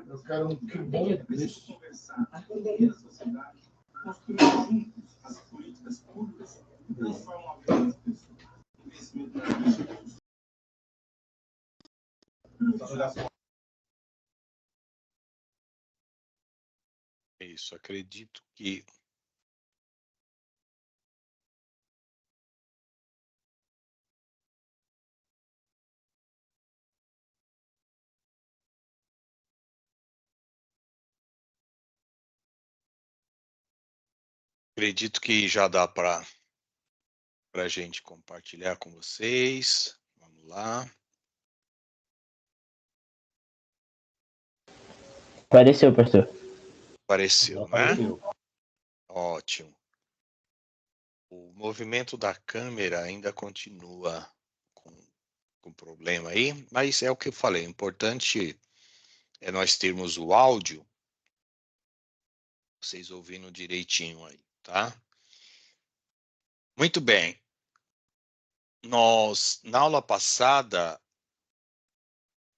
Eu quero um que bom desse. As políticas públicas transformam a vida das pessoas. Investimento Isso, acredito que já dá para a gente compartilhar com vocês. Vamos lá. Apareceu, pastor. Apareceu, né? Ótimo. O movimento da câmera ainda continua com problema aí, mas é o que eu falei. O importante é nós termos o áudio, vocês ouvindo direitinho aí, tá? Muito bem. Na aula passada,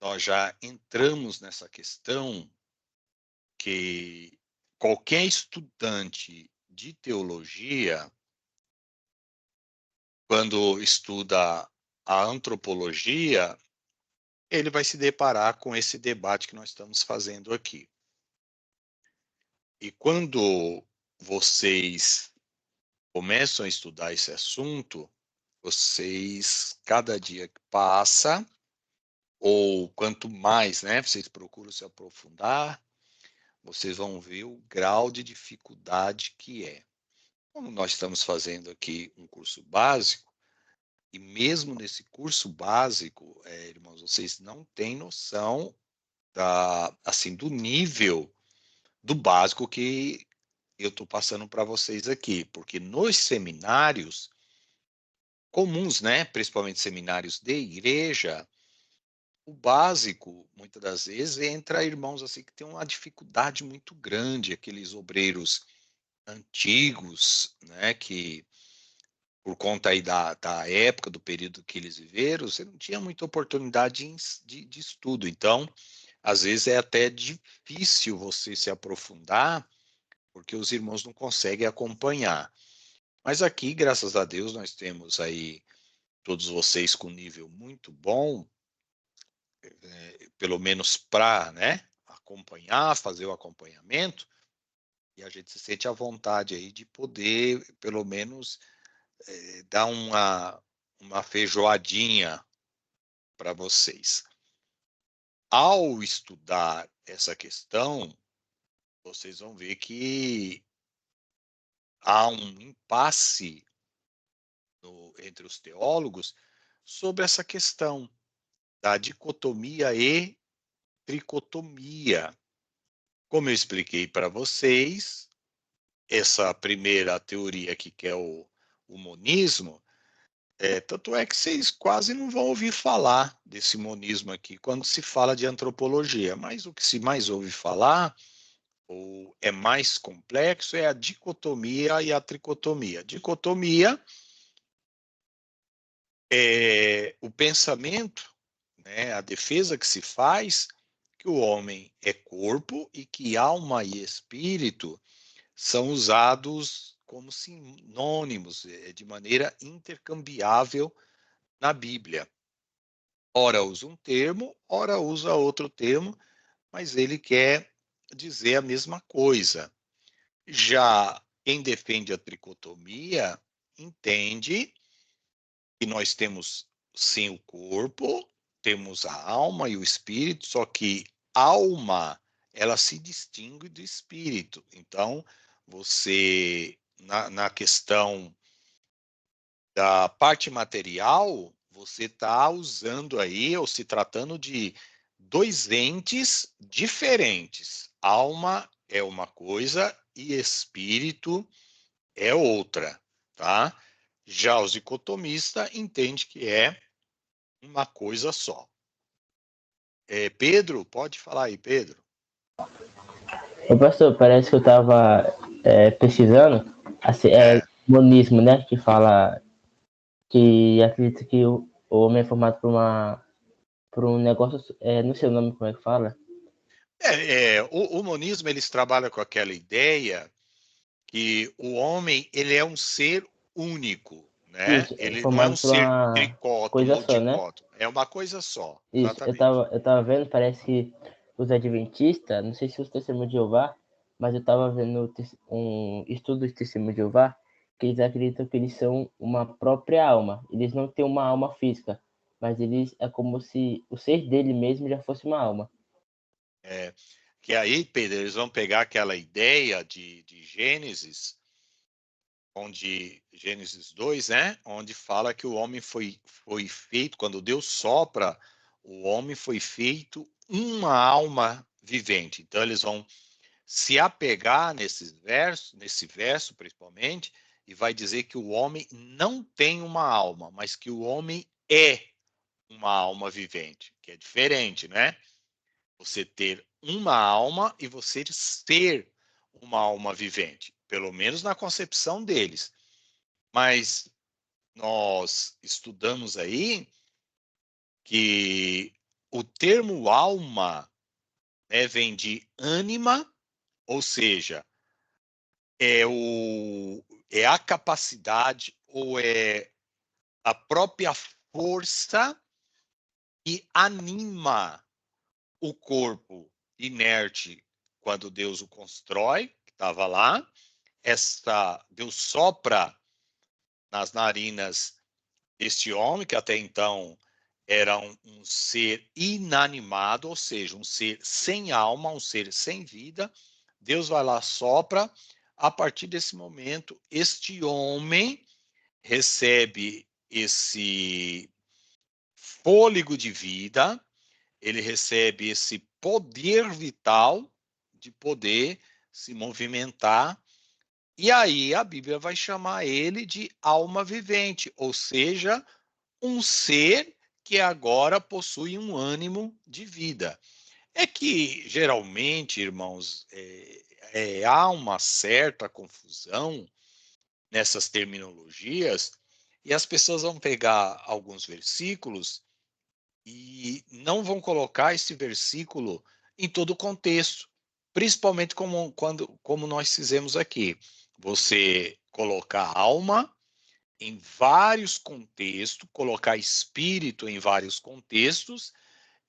nós já entramos nessa questão que qualquer estudante de teologia, quando estuda a antropologia, ele vai se deparar com esse debate que nós estamos fazendo aqui. E quando vocês começam a estudar esse assunto, vocês, cada dia que passa, ou quanto mais, né, vocês procuram se aprofundar, vocês vão ver o grau de dificuldade que é. Como nós estamos fazendo aqui um curso básico, e mesmo nesse curso básico, irmãos, vocês não têm noção do nível do básico que eu estou passando para vocês aqui, porque nos seminários comuns, né, principalmente seminários de igreja, o básico, muitas das vezes, entra irmãos assim que tem uma dificuldade muito grande, aqueles obreiros antigos, né, que por conta aí da época, do período que eles viveram, você não tinha muita oportunidade de estudo. Então, às vezes é até difícil você se aprofundar, porque os irmãos não conseguem acompanhar. Mas aqui, graças a Deus, nós temos aí todos vocês com nível muito bom, pelo menos para, né, acompanhar, fazer o acompanhamento, e a gente se sente à vontade aí de poder, pelo menos, dar uma feijoadinha para vocês. Ao estudar essa questão, vocês vão ver que há um impasse entre os teólogos sobre essa questão da dicotomia e tricotomia. Como eu expliquei para vocês, essa primeira teoria aqui, que é o monismo, tanto é que vocês quase não vão ouvir falar desse monismo aqui quando se fala de antropologia, mas o que se mais ouve falar, ou é mais complexo, é a dicotomia e a tricotomia. Dicotomia é o pensamento, né, a defesa que se faz que o homem é corpo e que alma e espírito são usados como sinônimos, de maneira intercambiável na Bíblia. Ora usa um termo, ora usa outro termo, mas ele quer dizer a mesma coisa. Já quem defende a tricotomia entende que nós temos sim o corpo, temos a alma e o espírito, só que alma, ela se distingue do espírito. Então, você, na questão da parte material, você está usando aí, ou se tratando de dois entes diferentes. Alma é uma coisa e espírito é outra, tá? Já os dicotomistas entendem que é uma coisa só. Pedro, pode falar aí, Pedro. Ô, pastor, parece que eu estava pesquisando, assim, monismo, né, que fala que acredita que o homem é formado por um negócio, não sei o nome, como é que fala? O monismo, eles trabalham com aquela ideia que o homem, ele é um ser único, né? Isso, Ele não é um formado por ser uma tricótomo coisa ou só, né? dicótomo, é uma coisa só, Isso, exatamente. eu tava vendo, parece que os adventistas, não sei se os testemunhos de Jeová, mas eu tava vendo um estudo de testemunhos de Jeová, que eles acreditam que eles são uma própria alma. Eles não têm uma alma física, mas eles é como se o ser dele mesmo já fosse uma alma. É, que aí, Pedro, eles vão pegar aquela ideia de Gênesis, onde Gênesis 2, né? Onde fala que o homem foi feito, quando Deus sopra, o homem foi feito uma alma vivente. Então, eles vão se apegar nesse verso principalmente, e vai dizer que o homem não tem uma alma, mas que o homem é uma alma vivente, que é diferente, né? Você ter uma alma e você ser uma alma vivente, pelo menos na concepção deles. Mas nós estudamos aí que o termo alma, né, vem de ânima, ou seja, é a capacidade ou é a própria força que anima o corpo inerte quando Deus o constrói, que estava lá. Deus sopra nas narinas deste homem, que até então era um ser inanimado, ou seja, um ser sem alma, um ser sem vida. Deus vai lá, sopra. A partir desse momento, este homem recebe esse fôlego de vida, ele recebe esse poder vital de poder se movimentar, e aí a Bíblia vai chamar ele de alma vivente, ou seja, um ser que agora possui um ânimo de vida. É que, geralmente, irmãos, há uma certa confusão nessas terminologias, e as pessoas vão pegar alguns versículos e não vão colocar esse versículo em todo o contexto, principalmente como nós fizemos aqui. Você colocar alma em vários contextos, colocar espírito em vários contextos,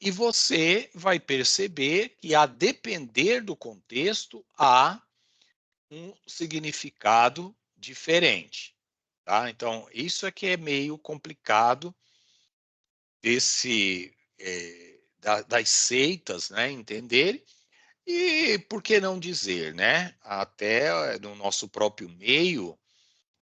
e você vai perceber que, a depender do contexto, há um significado diferente. Tá? Então, isso é que é meio complicado das seitas, né, entender. E por que não dizer, né? Até no nosso próprio meio,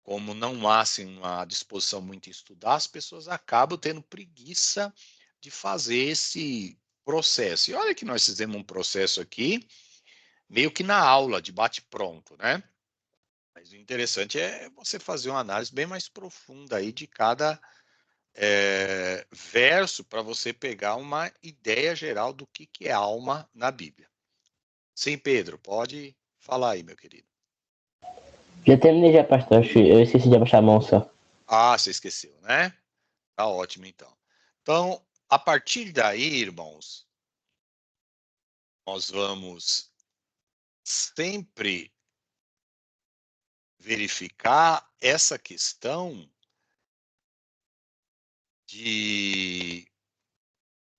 como não há assim, uma disposição muito em estudar, as pessoas acabam tendo preguiça de fazer esse processo. E olha que nós fizemos um processo aqui, meio que na aula, de bate-pronto, né? Mas o interessante é você fazer uma análise bem mais profunda aí de cada verso, para você pegar uma ideia geral do que é alma na Bíblia. Sim, Pedro, pode falar aí, meu querido. Já terminei já, pastor. Acho que eu esqueci de abaixar a mão só. Ah, você esqueceu, né? Tá ótimo, então. Então, a partir daí, irmãos, nós vamos sempre verificar essa questão de,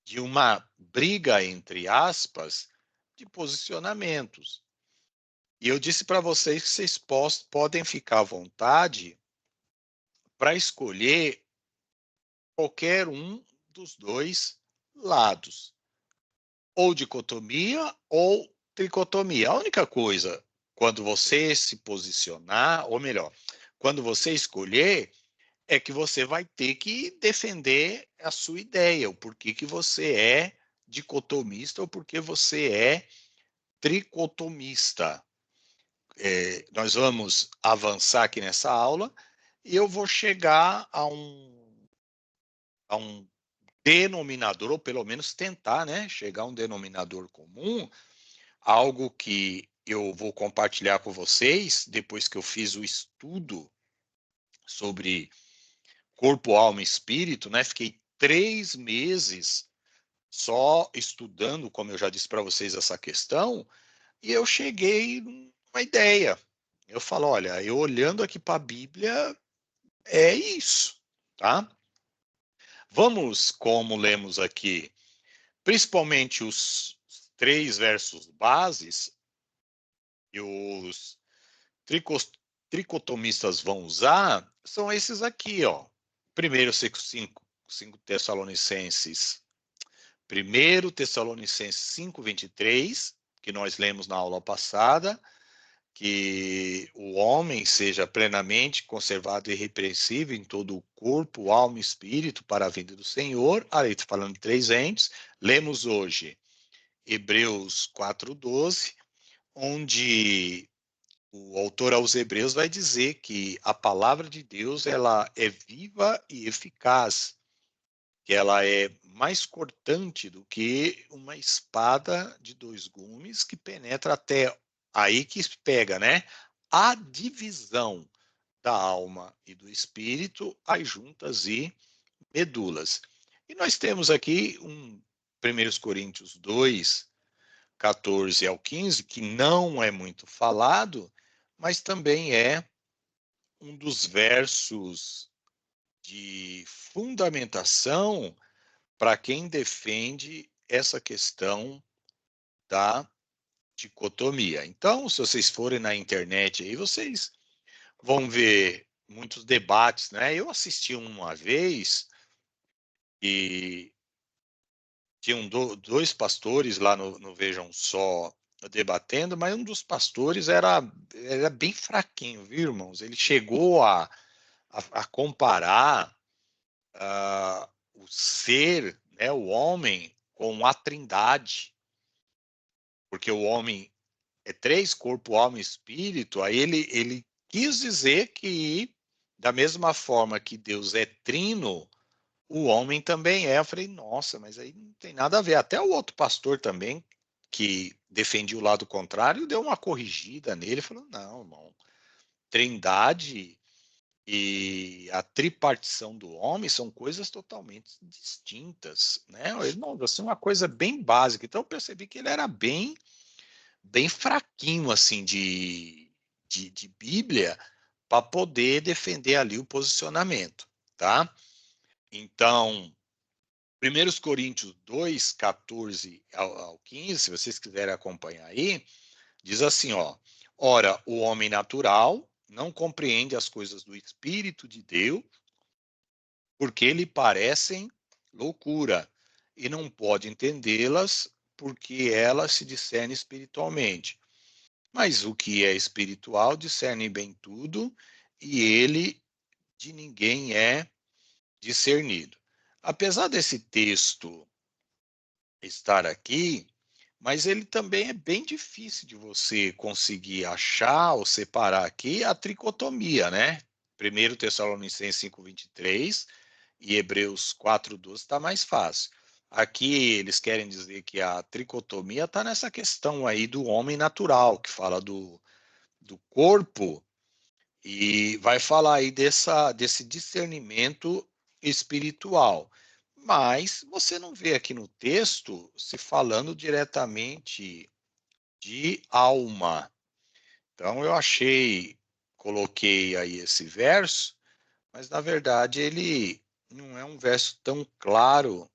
de uma briga, entre aspas, de posicionamentos. E eu disse para vocês que vocês podem ficar à vontade para escolher qualquer um dos dois lados, ou dicotomia ou tricotomia. A única coisa, quando você se posicionar, ou melhor, quando você escolher, é que você vai ter que defender a sua ideia, o porquê que você é dicotomista ou porque você é tricotomista. Nós vamos avançar aqui nessa aula e eu vou chegar a um denominador, ou pelo menos tentar, né, chegar a um denominador comum, algo que eu vou compartilhar com vocês depois que eu fiz o estudo sobre corpo, alma e espírito, né? Fiquei 3 meses só estudando, como eu já disse para vocês, essa questão, e eu cheguei numa ideia. Eu falo, olha, eu olhando aqui para a Bíblia, é isso, tá? Vamos, como lemos aqui, principalmente os 3 versos bases, e os tricotomistas vão usar, são esses aqui, ó. Primeiro, 5 Tessalonicenses. 1 Tessalonicenses 5:23, que nós lemos na aula passada, que o homem seja plenamente conservado e irrepreensível em todo o corpo, alma e espírito para a vinda do Senhor. Aí está falando de 3 entes. Lemos hoje Hebreus 4:12, onde o autor aos Hebreus vai dizer que a palavra de Deus ela é viva e eficaz, que ela é mais cortante do que uma espada de 2 gumes que penetra até aí que pega, né? A divisão da alma e do espírito, as juntas e medulas. E nós temos aqui 1 Coríntios 2, 14 ao 15, que não é muito falado, mas também é um dos versos de fundamentação para quem defende essa questão da dicotomia. Então, se vocês forem na internet aí, vocês vão ver muitos debates, né? Eu assisti uma vez e tinham 2 pastores lá no Vejam Só debatendo, mas um dos pastores era bem fraquinho, viu, irmãos? Ele chegou a comparar o ser, né, o homem, com a trindade, porque o homem é 3, corpo, alma e espírito. Aí ele quis dizer que, da mesma forma que Deus é trino, o homem também é. Eu falei, nossa, mas aí não tem nada a ver. Até o outro pastor também, que defendia o lado contrário, deu uma corrigida nele, falou, não, irmão, trindade e a tripartição do homem são coisas totalmente distintas, né? Não, assim, uma coisa bem básica. Então eu percebi que ele era bem fraquinho assim de Bíblia para poder defender ali o posicionamento, tá? Então, 1 Coríntios 2, 14 ao 15, se vocês quiserem acompanhar aí, diz assim, ó: ora, o homem natural não compreende as coisas do Espírito de Deus, porque lhe parecem loucura, e não pode entendê-las, porque elas se discernem espiritualmente. Mas o que é espiritual discerne bem tudo, e ele de ninguém é discernido. Apesar desse texto estar aqui, mas ele também é bem difícil de você conseguir achar ou separar aqui a tricotomia, né? 1 Tessalonicenses 5:23 e Hebreus 4:12 está mais fácil. Aqui eles querem dizer que a tricotomia está nessa questão aí do homem natural, que fala do corpo, e vai falar aí desse discernimento espiritual. Mas você não vê aqui no texto se falando diretamente de alma. Então eu coloquei aí esse verso, mas na verdade ele não é um verso tão claro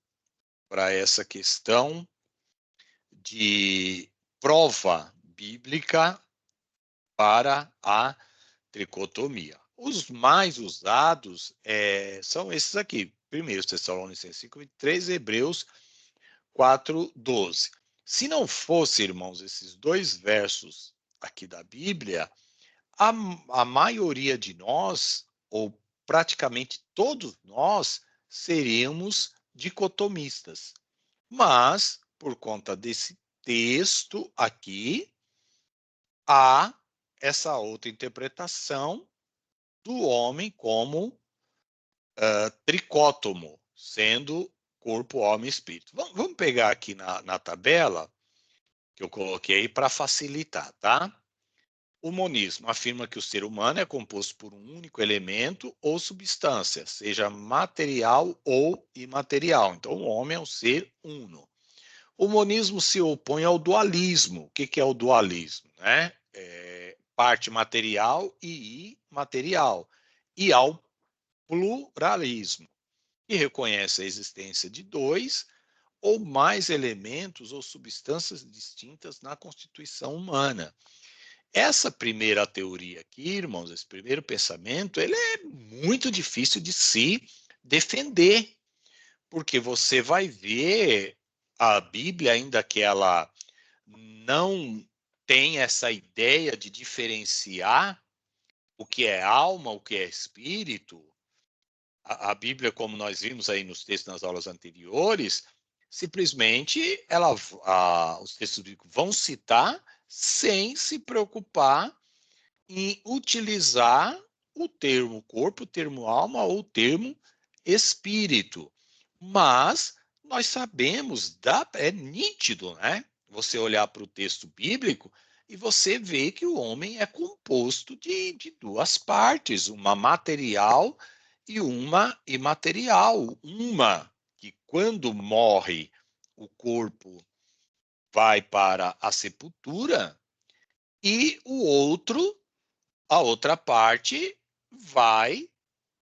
para essa questão de prova bíblica para a tricotomia. Os mais usados são esses aqui. 1 Tessalonicenses 5:23, Hebreus 4:12. Se não fosse, irmãos, esses 2 versos aqui da Bíblia, a maioria de nós, ou praticamente todos nós, seríamos dicotomistas. Mas, por conta desse texto aqui, há essa outra interpretação do homem como tricótomo, sendo corpo, alma e espírito. Vamos pegar aqui na tabela que eu coloquei para facilitar, tá? O monismo afirma que o ser humano é composto por um único elemento ou substância, seja material ou imaterial. Então, o homem é um ser uno. O monismo se opõe ao dualismo. O que é o dualismo? Né? Parte material e imaterial. E ao pluralismo, que reconhece a existência de dois ou mais elementos ou substâncias distintas na constituição humana. Essa primeira teoria aqui, irmãos, esse primeiro pensamento, ele é muito difícil de se defender, porque você vai ver a Bíblia, ainda que ela não tem essa ideia de diferenciar o que é alma, o que é espírito. A Bíblia, como nós vimos aí nos textos nas aulas anteriores, simplesmente os textos bíblicos vão citar sem se preocupar em utilizar o termo corpo, o termo alma ou o termo espírito. Mas nós sabemos, é nítido, né? Você olhar para o texto bíblico e você vê que o homem é composto de duas partes, uma material e uma imaterial. Uma que, quando morre, o corpo vai para a sepultura, e a outra parte vai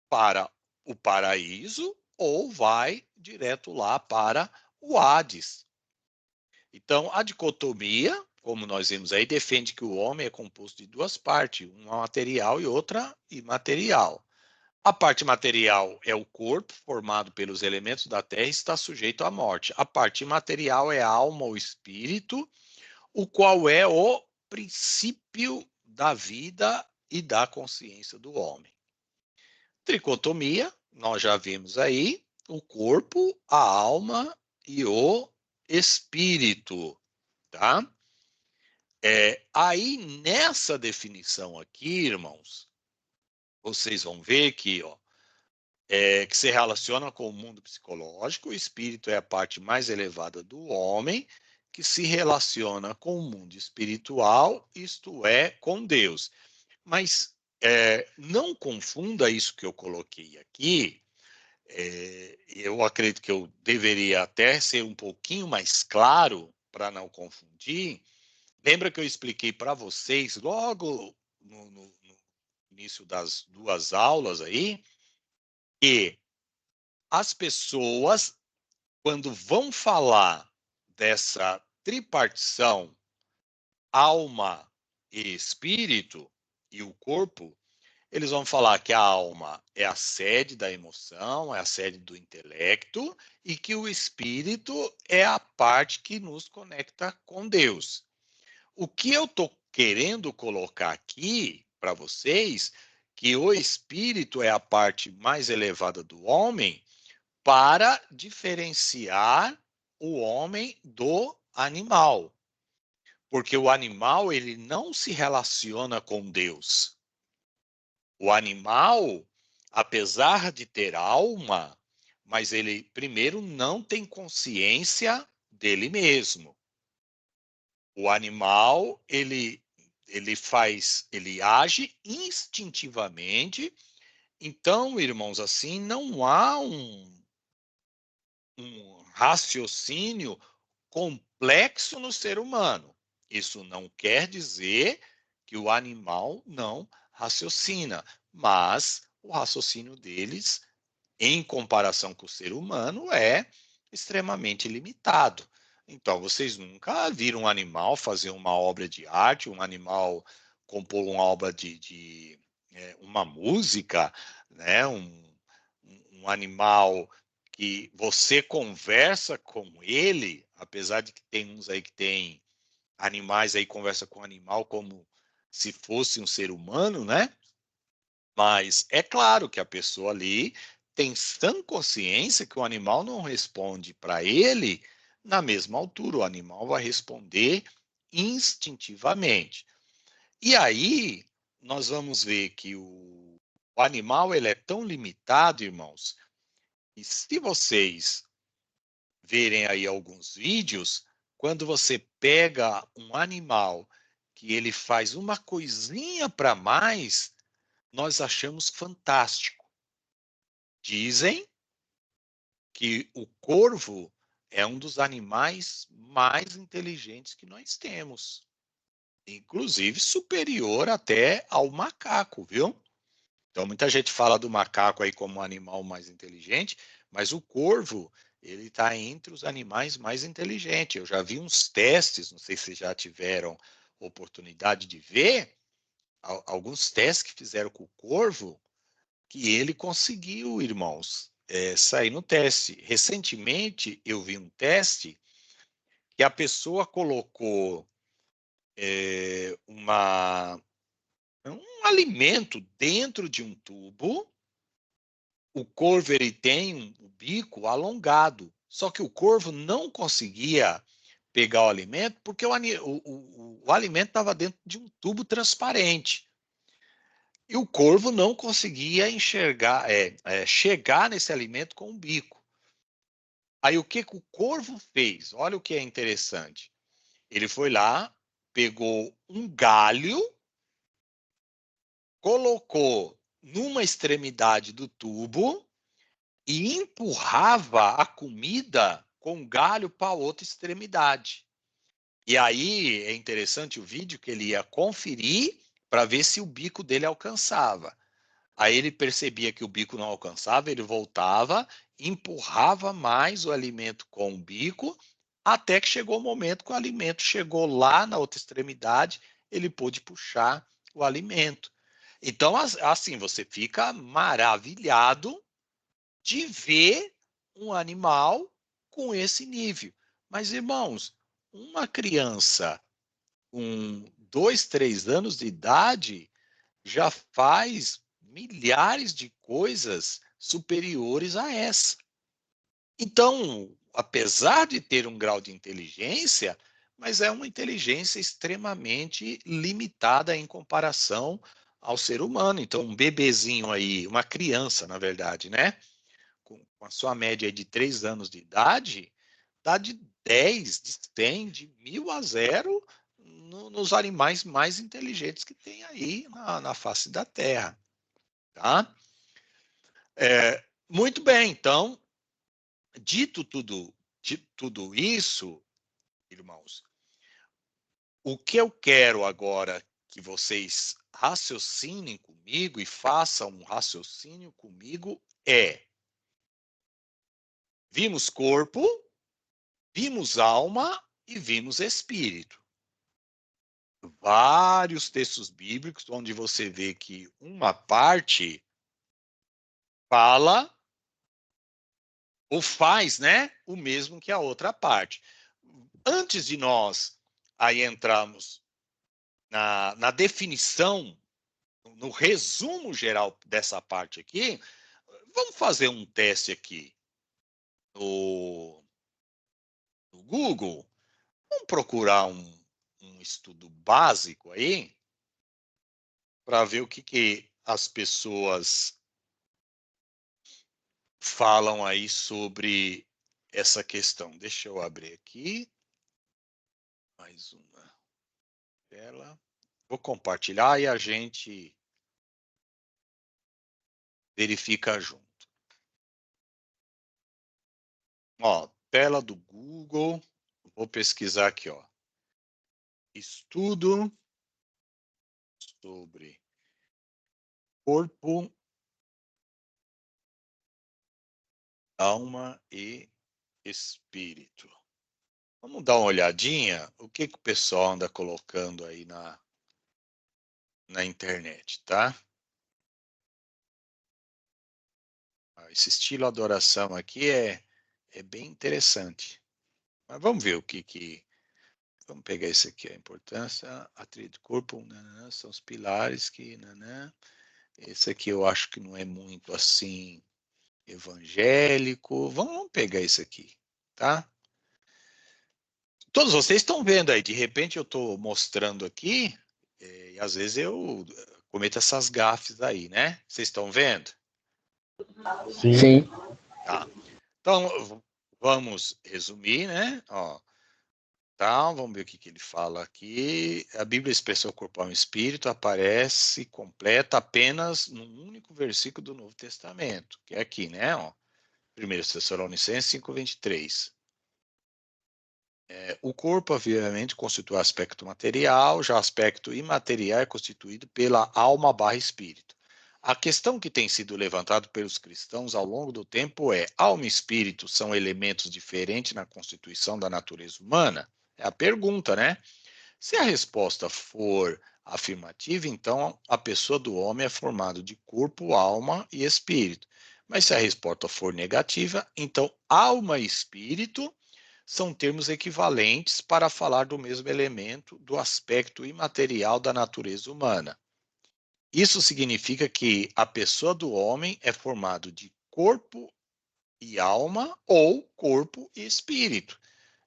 para o paraíso ou vai direto lá para o Hades. Então, a dicotomia, como nós vimos aí, defende que o homem é composto de duas partes, uma material e outra imaterial. A parte material é o corpo, formado pelos elementos da terra, e está sujeito à morte. A parte imaterial é a alma ou espírito, o qual é o princípio da vida e da consciência do homem. Tricotomia, nós já vimos aí, o corpo, a alma e o espírito, tá? Aí, nessa definição aqui, irmãos, vocês vão ver que, que se relaciona com o mundo psicológico, o espírito é a parte mais elevada do homem, que se relaciona com o mundo espiritual, isto é, com Deus. Mas não confunda isso que eu coloquei aqui. Eu acredito que eu deveria até ser um pouquinho mais claro para não confundir. Lembra que eu expliquei para vocês logo no início das duas aulas aí, que as pessoas, quando vão falar dessa tripartição, alma e espírito, e o corpo, eles vão falar que a alma é a sede da emoção, é a sede do intelecto, e que o espírito é a parte que nos conecta com Deus. O que eu estou querendo colocar aqui para vocês, que o espírito é a parte mais elevada do homem, para diferenciar o homem do animal. Porque o animal, ele não se relaciona com Deus. O animal, apesar de ter alma, mas ele, primeiro, não tem consciência dele mesmo. O animal, ele age instintivamente. Então, irmãos, assim, não há um raciocínio complexo no ser humano. Isso não quer dizer que o animal não raciocina, mas o raciocínio deles, em comparação com o ser humano, é extremamente limitado. Então, vocês nunca viram um animal fazer uma obra de arte, um animal compor uma obra uma música, né? Um animal que você conversa com ele, apesar de que tem uns aí que tem animais aí conversa com animal como se fosse um ser humano, né? Mas é claro que a pessoa ali tem tanta consciência que o animal não responde para ele na mesma altura. O animal vai responder instintivamente. E aí nós vamos ver que o animal ele é tão limitado, irmãos, e se vocês verem aí alguns vídeos, quando você pega um animal que ele faz uma coisinha para mais, nós achamos fantástico. Dizem que o corvo é um dos animais mais inteligentes que nós temos. Inclusive superior até ao macaco, viu? Então, muita gente fala do macaco aí como um animal mais inteligente, mas o corvo, ele está entre os animais mais inteligentes. Eu já vi uns testes, não sei se já tiveram oportunidade de ver, alguns testes que fizeram com o corvo, que ele conseguiu, irmãos, sair no teste. Recentemente, eu vi um teste que a pessoa colocou um alimento dentro de um tubo. O corvo ele tem o bico alongado, só que o corvo não conseguia pegar o alimento porque o alimento estava dentro de um tubo transparente. E o corvo não conseguia enxergar, chegar nesse alimento com o bico. Aí o que o corvo fez? Olha o que é interessante. Ele foi lá, pegou um galho, colocou numa extremidade do tubo e empurrava a comida com o galho para a outra extremidade. E aí é interessante o vídeo que ele ia conferir para ver se o bico dele alcançava. Aí ele percebia que o bico não alcançava, ele voltava, empurrava mais o alimento com o bico, até que chegou o momento que o alimento chegou lá na outra extremidade, ele pôde puxar o alimento. Então, assim, você fica maravilhado de ver um animal com esse nível. Mas, irmãos, uma criança com 2, 3 anos de idade já faz milhares de coisas superiores a essa. Então, apesar de ter um grau de inteligência, mas é uma inteligência extremamente limitada em comparação ao ser humano. Então, um bebezinho aí, uma criança, na verdade, né? Com a sua média de 3 anos de idade, dá de 10, de 100, de 1000 a 0 nos animais mais inteligentes que tem aí na face da Terra. Tá? Muito bem, então, dito tudo isso, irmãos, o que eu quero agora que vocês raciocinem comigo e façam um raciocínio comigo é: vimos corpo, vimos alma e vimos espírito. Vários textos bíblicos onde você vê que uma parte fala ou faz, né, o mesmo que a outra parte. Antes de nós aí entrarmos na definição, no resumo geral dessa parte aqui, vamos fazer um teste aqui no Google. Vamos procurar um estudo básico aí para ver o que as pessoas falam aí sobre essa questão. Deixa eu abrir aqui mais uma tela. Vou compartilhar e a gente verifica junto. Ó, tela do Google. Vou pesquisar aqui, ó. Estudo sobre corpo, alma e espírito. Vamos dar uma olhadinha o que o pessoal anda colocando aí na internet, tá? Esse estilo adoração aqui é bem interessante. Mas vamos ver o que. Vamos pegar esse aqui, a importância, atrito corpo, nananã, são os pilares que. Nananã. Esse aqui eu acho que não é muito assim evangélico. Vamos pegar esse aqui, tá? Todos vocês estão vendo aí, de repente eu estou mostrando aqui, e às vezes eu cometo essas gafes aí, né? Vocês estão vendo? Sim. Tá. Então, vamos resumir, né? Ó, tá, vamos ver o que ele fala aqui. A Bíblia expressou o corpo, alma e espírito aparece completa apenas num único versículo do Novo Testamento, que é aqui, né? Ó, 1 Tessalonicenses 5:23. O corpo, obviamente, constitui o aspecto material, já o aspecto imaterial é constituído pela alma/espírito. A questão que tem sido levantada pelos cristãos ao longo do tempo é: alma e espírito são elementos diferentes na constituição da natureza humana? É a pergunta, né? Se a resposta for afirmativa, então a pessoa do homem é formada de corpo, alma e espírito. Mas se a resposta for negativa, então alma e espírito são termos equivalentes para falar do mesmo elemento, do aspecto imaterial da natureza humana. Isso significa que a pessoa do homem é formada de corpo e alma ou corpo e espírito.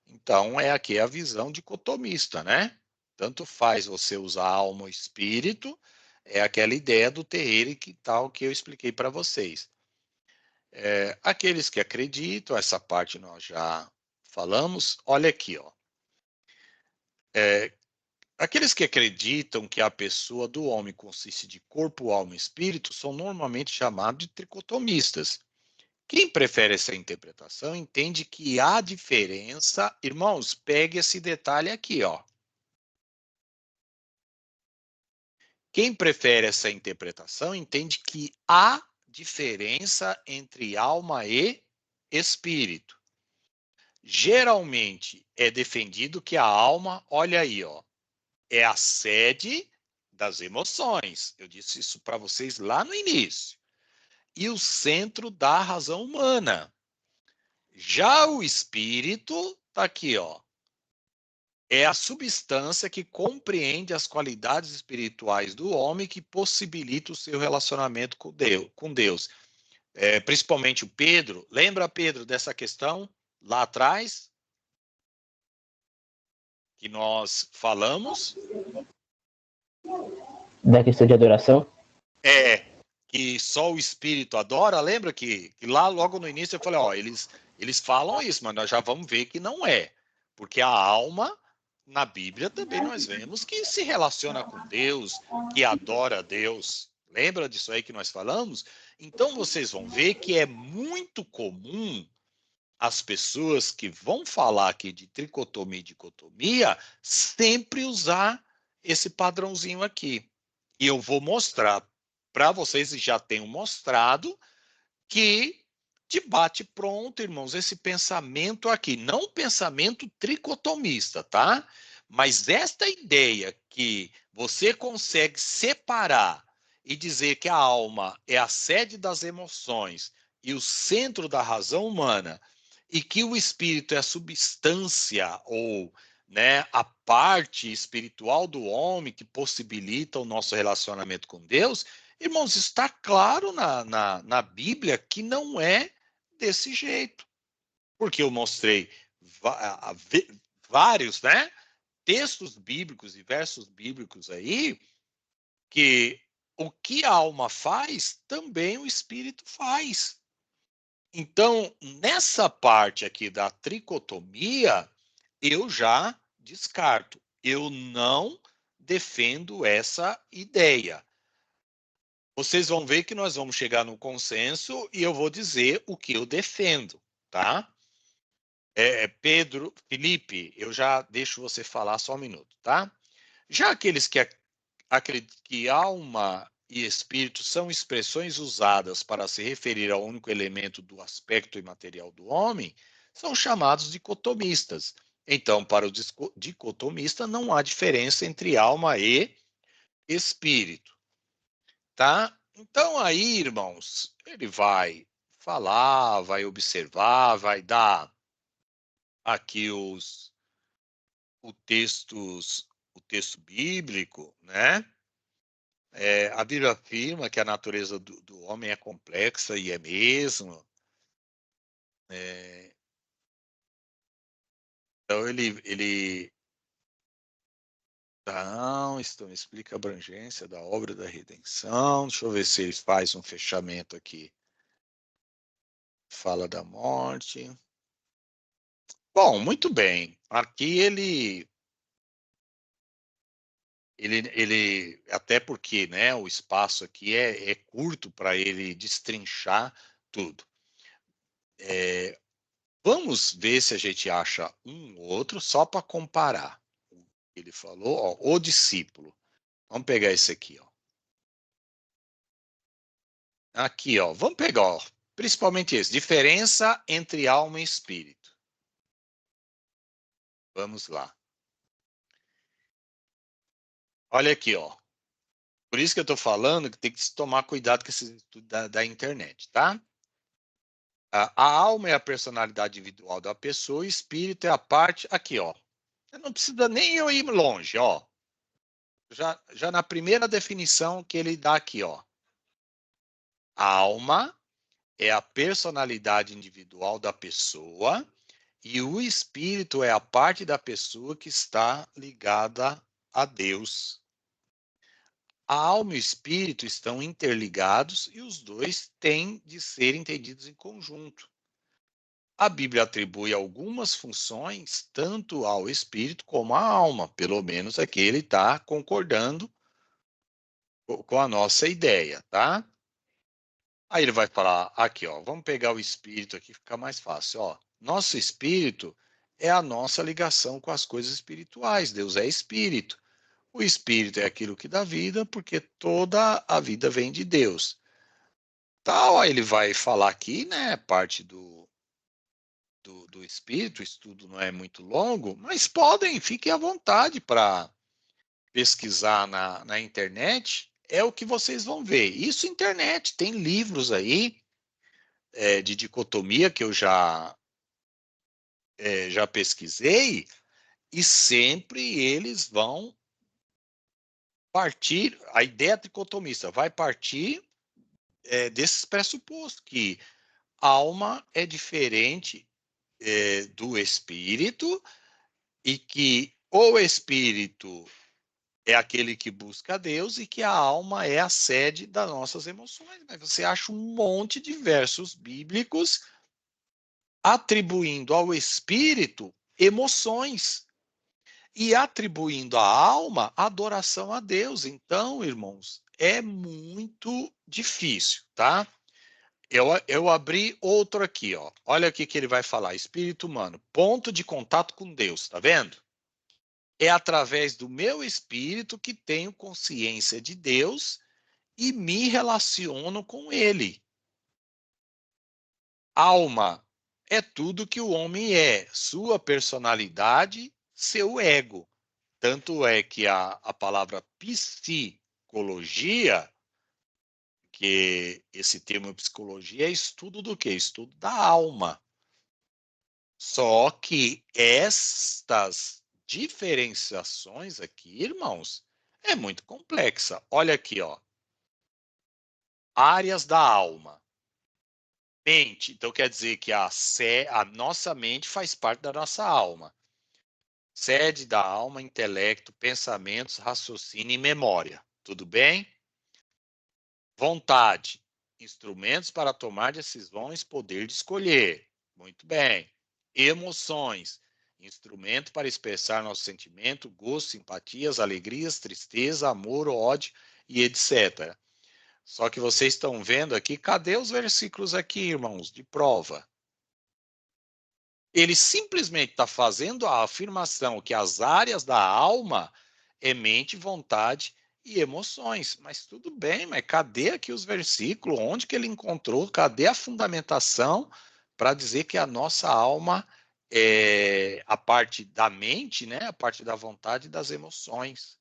Então, é aqui a visão dicotomista, né? Tanto faz você usar alma ou espírito, é aquela ideia do terreiro e que tal que eu expliquei para vocês. Aqueles que acreditam, essa parte nós já falamos, olha aqui, ó. Aqueles que acreditam que a pessoa do homem consiste de corpo, alma e espírito são normalmente chamados de tricotomistas. Quem prefere essa interpretação entende que há diferença. Irmãos, pegue esse detalhe aqui, ó. Quem prefere essa interpretação entende que há diferença entre alma e espírito. Geralmente é defendido que a alma, olha aí, ó, é a sede das emoções. Eu disse isso para vocês lá no início. E o centro da razão humana. Já o espírito, tá aqui, ó. É a substância que compreende as qualidades espirituais do homem que possibilita o seu relacionamento com Deus. Principalmente o Pedro. Lembra, Pedro, dessa questão lá atrás? Que nós falamos? Da questão de adoração? Que só o Espírito adora. Lembra que lá logo no início eu falei, ó, eles falam isso, mas nós já vamos ver que não é. Porque a alma, na Bíblia também nós vemos que se relaciona com Deus, que adora a Deus. Lembra disso aí que nós falamos? Então vocês vão ver que é muito comum as pessoas que vão falar aqui de tricotomia e dicotomia sempre usar esse padrãozinho aqui. E eu vou mostrar para vocês, e já tenho mostrado, que de bate pronto, irmãos, esse pensamento aqui, não pensamento tricotomista, tá? Mas esta ideia que você consegue separar e dizer que a alma é a sede das emoções e o centro da razão humana, e que o espírito é a substância ou, né, a parte espiritual do homem que possibilita o nosso relacionamento com Deus, irmãos, está claro na Bíblia que não é desse jeito. Porque eu mostrei vários, né, textos bíblicos e versos bíblicos aí, que o que a alma faz, também o espírito faz. Então, nessa parte aqui da tricotomia, eu já descarto. Eu não defendo essa ideia. Vocês vão ver que nós vamos chegar no consenso e eu vou dizer o que eu defendo, tá? Pedro, Felipe, eu já deixo você falar só um minuto, tá? Já aqueles que acreditam que alma e espírito são expressões usadas para se referir ao único elemento do aspecto imaterial do homem, são chamados dicotomistas. Então, para o dicotomista, não há diferença entre alma e espírito, tá? Então, aí, irmãos, ele vai falar, vai observar, vai dar aqui o texto bíblico, né? A Bíblia afirma que a natureza do homem é complexa e é mesmo. Então ele não, isso explica a abrangência da obra da redenção. Deixa eu ver se ele faz um fechamento aqui. Fala da morte. Bom, muito bem. Aqui ele até porque, né, o espaço aqui é curto para ele destrinchar tudo. Vamos ver se a gente acha um outro só para comparar. Ele falou, ó, o discípulo. Vamos pegar esse aqui, ó. Aqui, ó. Vamos pegar, ó, principalmente esse. Diferença entre alma e espírito. Vamos lá. Olha aqui, ó. Por isso que eu estou falando que tem que se tomar cuidado com esse estudo da internet, tá? A alma é a personalidade individual da pessoa, o espírito é a parte. Aqui, ó. Não precisa nem eu ir longe, ó. Já na primeira definição que ele dá aqui, ó. A alma é a personalidade individual da pessoa e o espírito é a parte da pessoa que está ligada a Deus. A alma e o espírito estão interligados e os dois têm de ser entendidos em conjunto. A Bíblia atribui algumas funções tanto ao espírito como à alma, pelo menos aqui ele está concordando com a nossa ideia, tá? Aí ele vai falar, aqui, ó, vamos pegar o espírito aqui, fica mais fácil, ó. Nosso espírito é a nossa ligação com as coisas espirituais. Deus é espírito. O espírito é aquilo que dá vida, porque toda a vida vem de Deus. Tal, aí ele vai falar aqui, né, parte do espírito, o estudo não é muito longo, mas fiquem à vontade para pesquisar na internet, é o que vocês vão ver. Isso internet, tem livros aí de dicotomia que eu já pesquisei, e sempre eles vão partir, a ideia dicotomista vai partir desses pressupostos, que alma é diferente do espírito, e que o espírito é aquele que busca a Deus e que a alma é a sede das nossas emoções. Mas você acha um monte de versos bíblicos atribuindo ao espírito emoções e atribuindo à alma adoração a Deus. Então, irmãos, é muito difícil, tá? Eu abri outro aqui, ó. Olha aqui que ele vai falar: espírito humano, ponto de contato com Deus, tá vendo? É através do meu espírito que tenho consciência de Deus e me relaciono com Ele. Alma é tudo que o homem é, sua personalidade, seu ego. Tanto é que a palavra psicologia, que esse termo psicologia é estudo do quê? Estudo da alma. Só que estas diferenciações aqui, irmãos, é muito complexa. Olha aqui, ó. Áreas da alma. Mente, então quer dizer que a nossa mente faz parte da nossa alma. Sede da alma, intelecto, pensamentos, raciocínio e memória. Tudo bem? Vontade, instrumentos para tomar decisões, poder de escolher. Muito bem. Emoções, instrumento para expressar nosso sentimento, gosto, simpatias, alegrias, tristeza, amor, ódio e etc. Só que vocês estão vendo aqui, cadê os versículos aqui, irmãos, de prova? Ele simplesmente está fazendo a afirmação que as áreas da alma é mente, vontade e emoções. Mas tudo bem, mas cadê aqui os versículos? Onde que ele encontrou? Cadê a fundamentação para dizer que a nossa alma é a parte da mente, né? A parte da vontade e das emoções,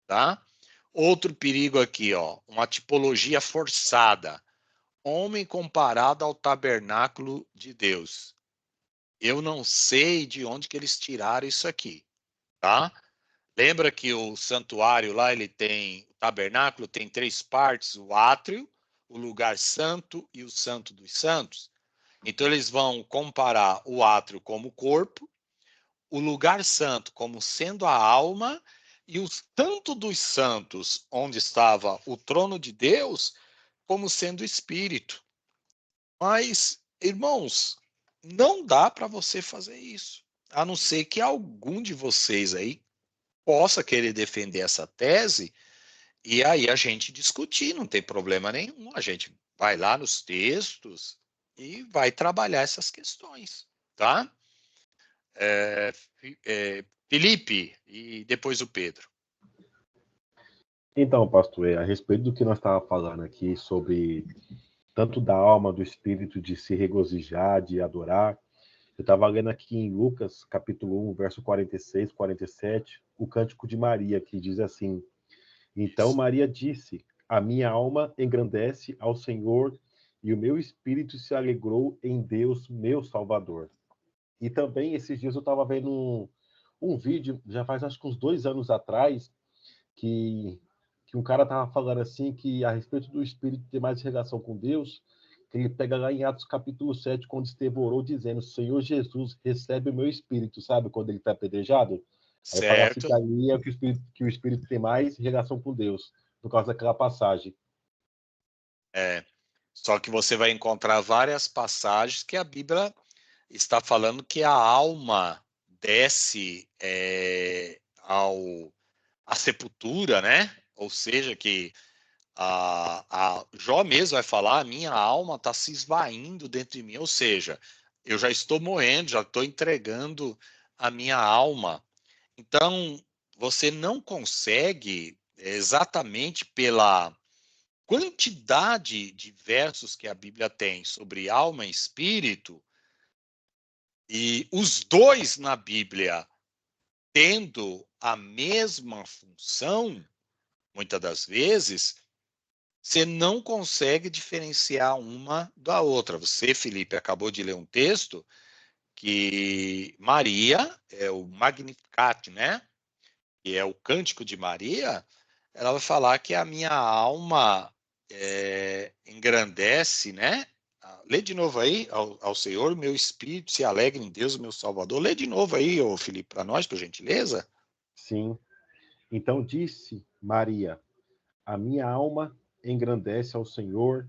tá? Outro perigo aqui, ó, uma tipologia forçada. Homem comparado ao tabernáculo de Deus. Eu não sei de onde que eles tiraram isso aqui, tá? Lembra que o santuário lá, o tabernáculo tem 3 partes: o átrio, o lugar santo e o santo dos santos. Então eles vão comparar o átrio como corpo, o lugar santo como sendo a alma e o santo dos santos, onde estava o trono de Deus, como sendo o espírito. Mas, irmãos, não dá para você fazer isso, a não ser que algum de vocês aí possa querer defender essa tese, e aí a gente discutir, não tem problema nenhum. A gente vai lá nos textos e vai trabalhar essas questões, tá? Felipe e depois o Pedro. Então, pastor, a respeito do que nós estávamos falando aqui sobre tanto da alma, do espírito, de se regozijar, de adorar, eu estava lendo aqui em Lucas, capítulo 1, verso 46, 47, o Cântico de Maria, que diz assim: Então Maria disse, a minha alma engrandece ao Senhor e o meu espírito se alegrou em Deus, meu Salvador. E também, esses dias eu estava vendo um vídeo, já faz acho que uns 2 anos atrás, que um cara estava falando assim, que a respeito do espírito ter mais relação com Deus, que ele pega lá em Atos capítulo 7, quando Estevão orou, dizendo, Senhor Jesus, recebe o meu espírito, sabe? Quando ele está apedrejado. Aí fala assim Certo. que ali é que o espírito tem mais relação com Deus, por causa daquela passagem. Só que você vai encontrar várias passagens que a Bíblia está falando que a alma desce à sepultura, né? Ou seja, que a Jó mesmo vai falar, a minha alma está se esvaindo dentro de mim, ou seja, eu já estou morrendo, já estou entregando a minha alma. Então, você não consegue, exatamente pela quantidade de versos que a Bíblia tem sobre alma e espírito, e os dois na Bíblia tendo a mesma função, muitas das vezes, você não consegue diferenciar uma da outra. Você, Felipe, acabou de ler um texto que Maria, é o Magnificat, né? Que é o Cântico de Maria, ela vai falar que a minha alma engrandece, né? Lê de novo aí, ao Senhor, meu espírito se alegra em Deus, meu Salvador. Lê de novo aí, ô Felipe, para nós, por gentileza. Sim. Então disse Maria, a minha alma engrandece ao Senhor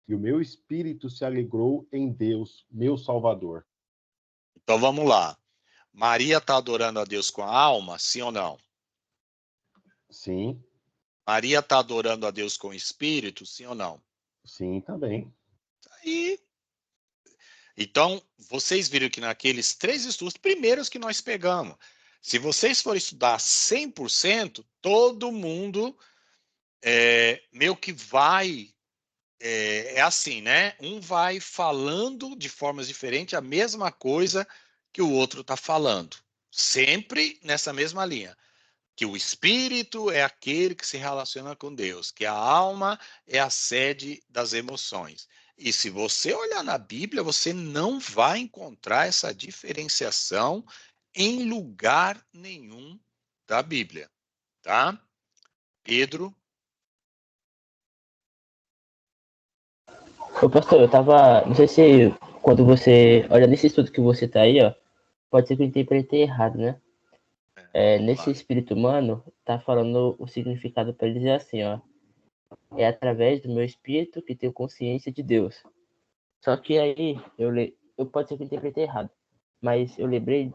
e o meu espírito se alegrou em Deus, meu Salvador. Então vamos lá. Maria está adorando a Deus com a alma, sim ou não? Sim, Maria está adorando a Deus com o espírito, sim ou não? sim, também. E então, vocês viram que naqueles 3 estudos primeiros que nós pegamos, se vocês forem estudar 100%, todo mundo meio que vai, assim, né? Um vai falando de formas diferentes a mesma coisa que o outro está falando. Sempre nessa mesma linha. Que o espírito é aquele que se relaciona com Deus, que a alma é a sede das emoções. E se você olhar na Bíblia, você não vai encontrar essa diferenciação em lugar nenhum da Bíblia, tá? Pedro, Ô, pastor, eu tava. Não sei se quando você olha nesse estudo que você tá aí, ó, pode ser que eu interpretei errado, né? vamos Nesse lá. espírito humano, tá falando o significado para ele dizer assim, ó. É através do meu espírito que tenho consciência de Deus. Só que aí, eu pode ser que eu interpretei errado, mas eu lembrei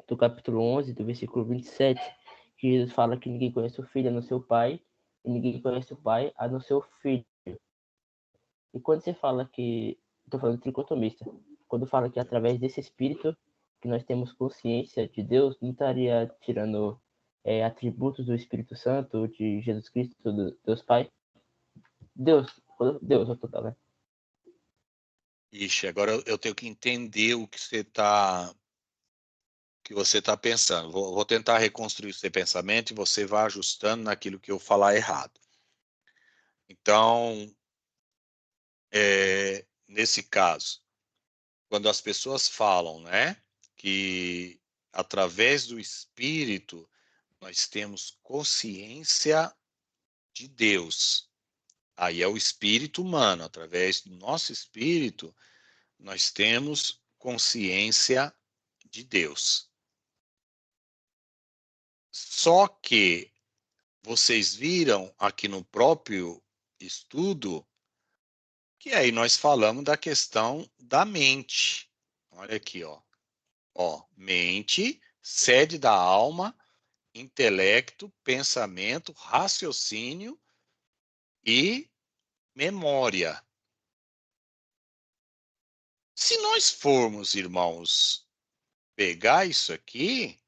do capítulo 11, do versículo 27, que Jesus fala que ninguém conhece o filho a não ser o pai, e ninguém conhece o pai a não ser o filho. E quando você fala que, estou falando tricotomista, quando fala que através desse espírito que nós temos consciência de Deus, não estaria tirando atributos do Espírito Santo, de Jesus Cristo, do Deus Pai? Deus no total, né? Ixi, agora eu tenho que entender o que você tá pensando. Vou tentar reconstruir o seu pensamento e você vai ajustando naquilo que eu falar errado. Então, nesse caso, quando as pessoas falam, né, que através do Espírito nós temos consciência de Deus, aí é o espírito humano, através do nosso espírito nós temos consciência de Deus. Só que vocês viram aqui no próprio estudo que aí nós falamos da questão da mente. Olha aqui, ó. Mente, sede da alma, intelecto, pensamento, raciocínio e memória. Se nós formos, irmãos, pegar isso aqui,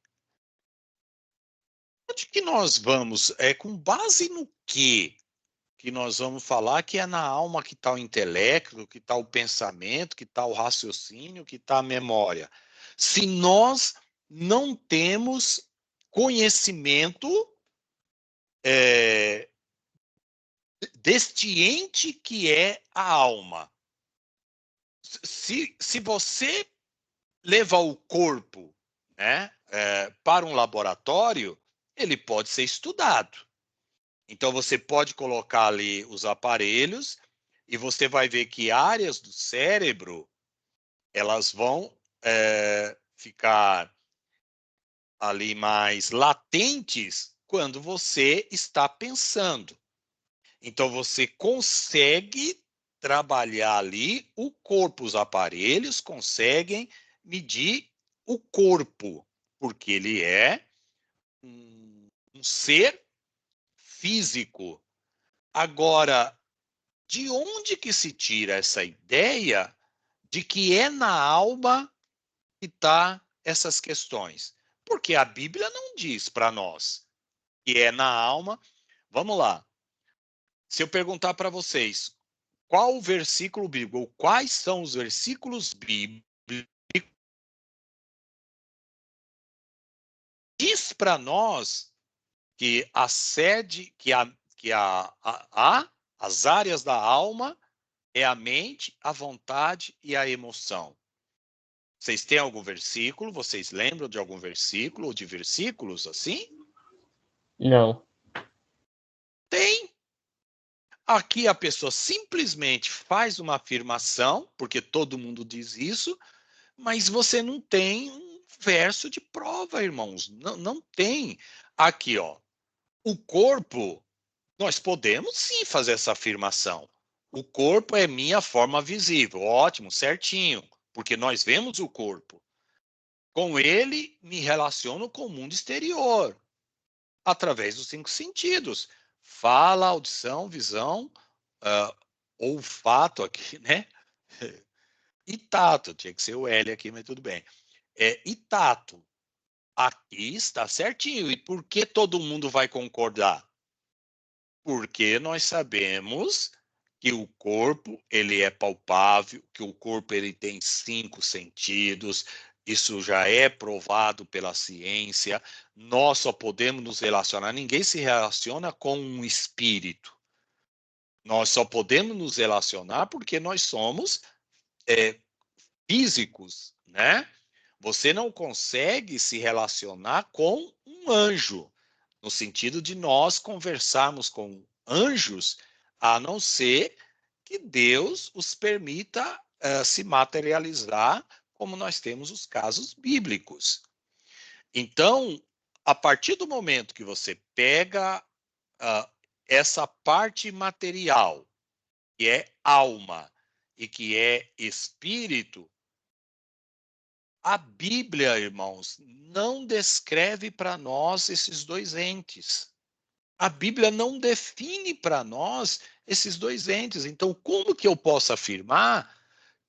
onde que nós vamos? Com base no quê? Que nós vamos falar que é na alma que está o intelecto, que está o pensamento, que está o raciocínio, que está a memória. Se nós não temos conhecimento deste ente que é a alma. Se você levar o corpo, né, para um laboratório, ele pode ser estudado. Então, você pode colocar ali os aparelhos e você vai ver que áreas do cérebro, elas vão ficar ali mais latentes quando você está pensando. Então, você consegue trabalhar ali o corpo, os aparelhos conseguem medir o corpo, porque ele é um ser físico. Agora, de onde que se tira essa ideia de que é na alma que está essas questões? Porque a Bíblia não diz para nós que é na alma. Vamos lá. Se eu perguntar para vocês qual o versículo bíblico, ou quais são os versículos bíblicos, diz para nós que a sede, as áreas da alma é a mente, a vontade e a emoção. Vocês têm algum versículo? Vocês lembram de algum versículo ou de versículos assim? Não. Tem. Aqui a pessoa simplesmente faz uma afirmação, porque todo mundo diz isso, mas você não tem um verso de prova, irmãos. Não, não tem. Aqui, ó. O corpo, nós podemos sim fazer essa afirmação. O corpo é minha forma visível. Ótimo, certinho. Porque nós vemos o corpo. Com ele, me relaciono com o mundo exterior. Através dos 5 sentidos. Fala, audição, visão, olfato aqui, né? E tato. Tinha que ser o L aqui, mas tudo bem. E tato. Aqui está certinho. E por que todo mundo vai concordar? Porque nós sabemos que o corpo ele é palpável, que o corpo ele tem 5 sentidos. Isso já é provado pela ciência. Nós só podemos nos relacionar. Ninguém se relaciona com um espírito. Nós só podemos nos relacionar porque nós somos físicos, né? Você não consegue se relacionar com um anjo, no sentido de nós conversarmos com anjos, a não ser que Deus os permita se materializar, como nós temos os casos bíblicos. Então, a partir do momento que você pega essa parte material, que é alma e que é espírito, a Bíblia, irmãos, não descreve para nós esses dois entes. A Bíblia não define para nós esses dois entes. Então, como que eu posso afirmar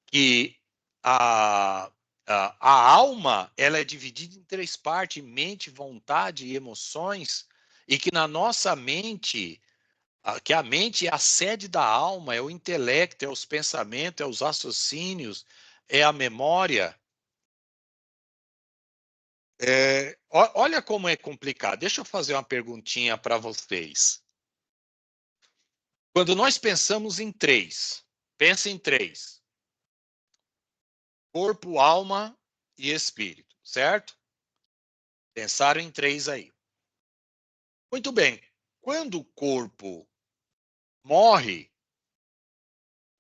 que a alma ela é dividida em 3 partes, mente, vontade e emoções, e que na nossa mente, que a mente é a sede da alma, é o intelecto, é os pensamentos, é os raciocínios, é a memória. Olha como é complicado. Deixa eu fazer uma perguntinha para vocês. Quando nós pensamos em 3, pensa em 3. Corpo, alma e espírito, certo? Pensaram em 3 aí. Muito bem. Quando o corpo morre,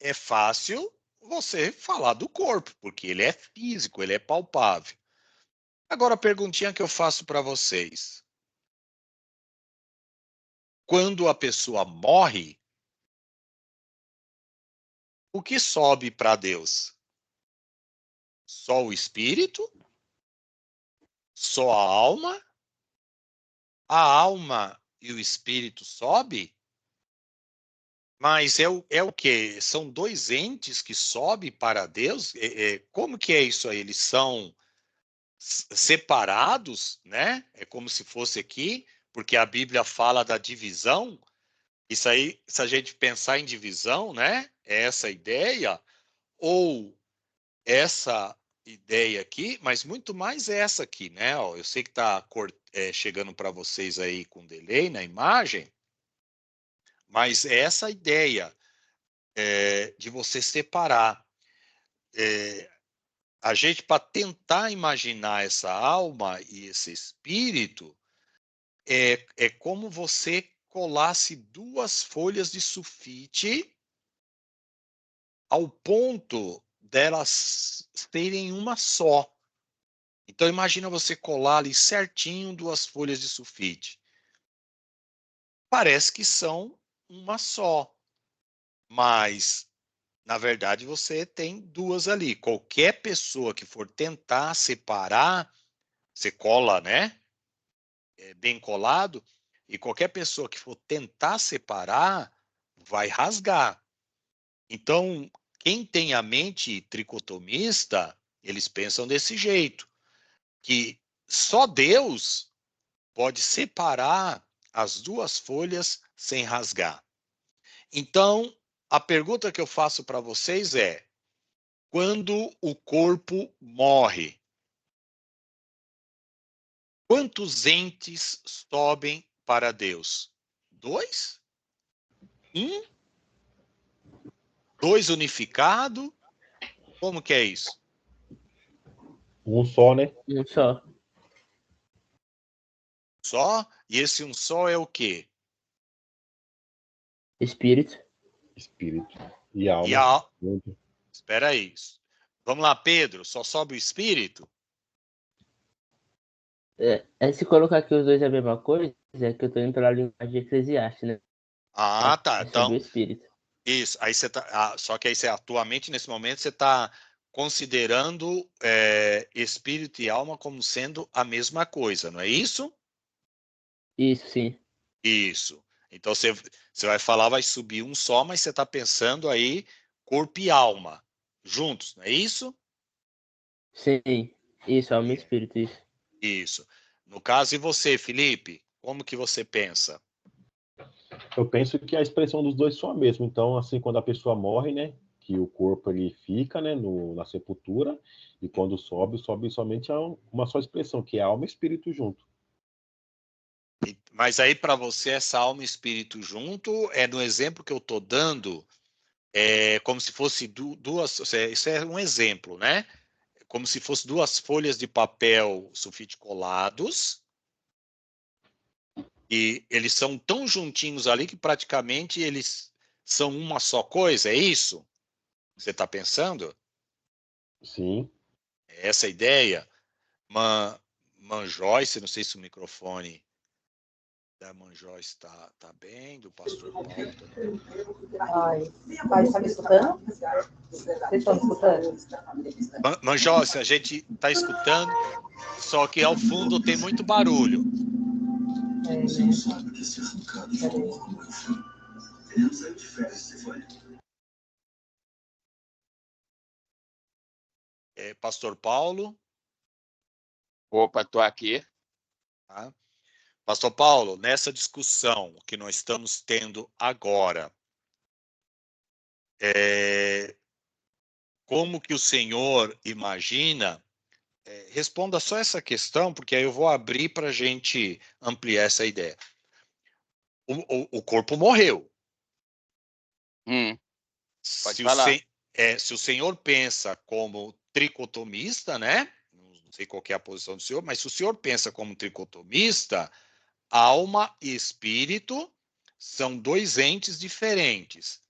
é fácil você falar do corpo, porque ele é físico, ele é palpável. Agora, a perguntinha que eu faço para vocês. Quando a pessoa morre, o que sobe para Deus? Só o espírito? Só a alma? A alma e o espírito sobe? Mas é o quê? São dois entes que sobem para Deus? Como que é isso aí? Eles são separados, né? É como se fosse aqui, porque a Bíblia fala da divisão. Isso aí, se a gente pensar em divisão, né? É essa ideia, ou essa ideia aqui, mas muito mais essa aqui, né? Ó, eu sei que está chegando para vocês aí com delay na imagem, mas é essa ideia de você separar. A gente, para tentar imaginar essa alma e esse espírito, é como você colasse duas folhas de sulfite ao ponto delas serem uma só. Então, imagina você colar ali certinho duas folhas de sulfite. Parece que são uma só, mas, na verdade, você tem duas ali. Qualquer pessoa que for tentar separar, você cola, né? Bem colado, e qualquer pessoa que for tentar separar, vai rasgar. Então, quem tem a mente tricotomista, eles pensam desse jeito, que só Deus pode separar as duas folhas sem rasgar. Então, a pergunta que eu faço para vocês é: quando o corpo morre, quantos entes sobem para Deus? 2? 1? 2 unificado? Como que é isso? Um só, né? Um só. Só? E esse um só é o quê? Espírito. Espírito e alma. E a... Junto. Espera aí. Vamos lá, Pedro. Só sobe o espírito? Se colocar aqui os dois é a mesma coisa, é que eu tô indo pela linguagem de Eclesiastes, né? Ah, tá. É sobre o Então, espírito. isso. Aí você tá... só que aí você, atualmente, nesse momento, você está considerando espírito e alma como sendo a mesma coisa, não é isso? Isso, sim. Isso. Então, você vai falar, vai subir um só, mas você está pensando aí corpo e alma juntos, não é isso? Sim. Isso, alma e Yeah. espírito, isso. Isso. No caso, e você, Felipe? Como que você pensa? Eu penso que a expressão dos dois são a mesma. Então, assim, quando a pessoa morre, né? Que o corpo ele fica, né? Na sepultura. E quando sobe somente a uma só expressão, que é alma e espírito junto. Mas aí, para você, essa alma e espírito junto, no exemplo que eu estou dando, é como se fosse duas. Isso é um exemplo, né? Como se fosse duas folhas de papel sulfite colados. E eles são tão juntinhos ali que praticamente eles são uma só coisa, é isso? Você está pensando? Sim. É essa a ideia? Joyce, não sei se o microfone da Joyce está bem, do pastor Paulo também. Ai, pai, está me escutando? Vocês estão me escutando? Joyce, a gente está escutando, só que ao fundo tem muito barulho. Você não sabe que esse arrancado falou como eu fui. Ele não saiu de férias, você foi? Pastor Paulo. Opa, estou aqui. Tá? Pastor Paulo, nessa discussão que nós estamos tendo agora, como que o senhor imagina? Responda só essa questão, porque aí eu vou abrir para a gente ampliar essa ideia. O corpo morreu. Pode falar. Se o senhor pensa como tricotomista, né? Não sei qual é a posição do senhor, mas se o senhor pensa como tricotomista, alma e espírito são dois entes diferentes.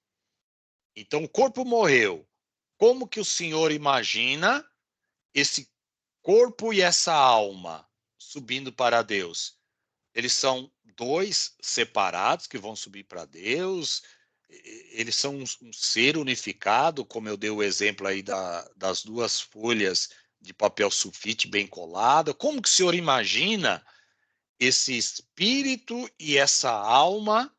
Então, o corpo morreu. Como que o senhor imagina esse corpo e essa alma subindo para Deus? Eles são dois separados que vão subir para Deus. Eles são um ser unificado, como eu dei o exemplo aí das duas folhas de papel sulfite bem colada. Como que o senhor imagina esse espírito e essa alma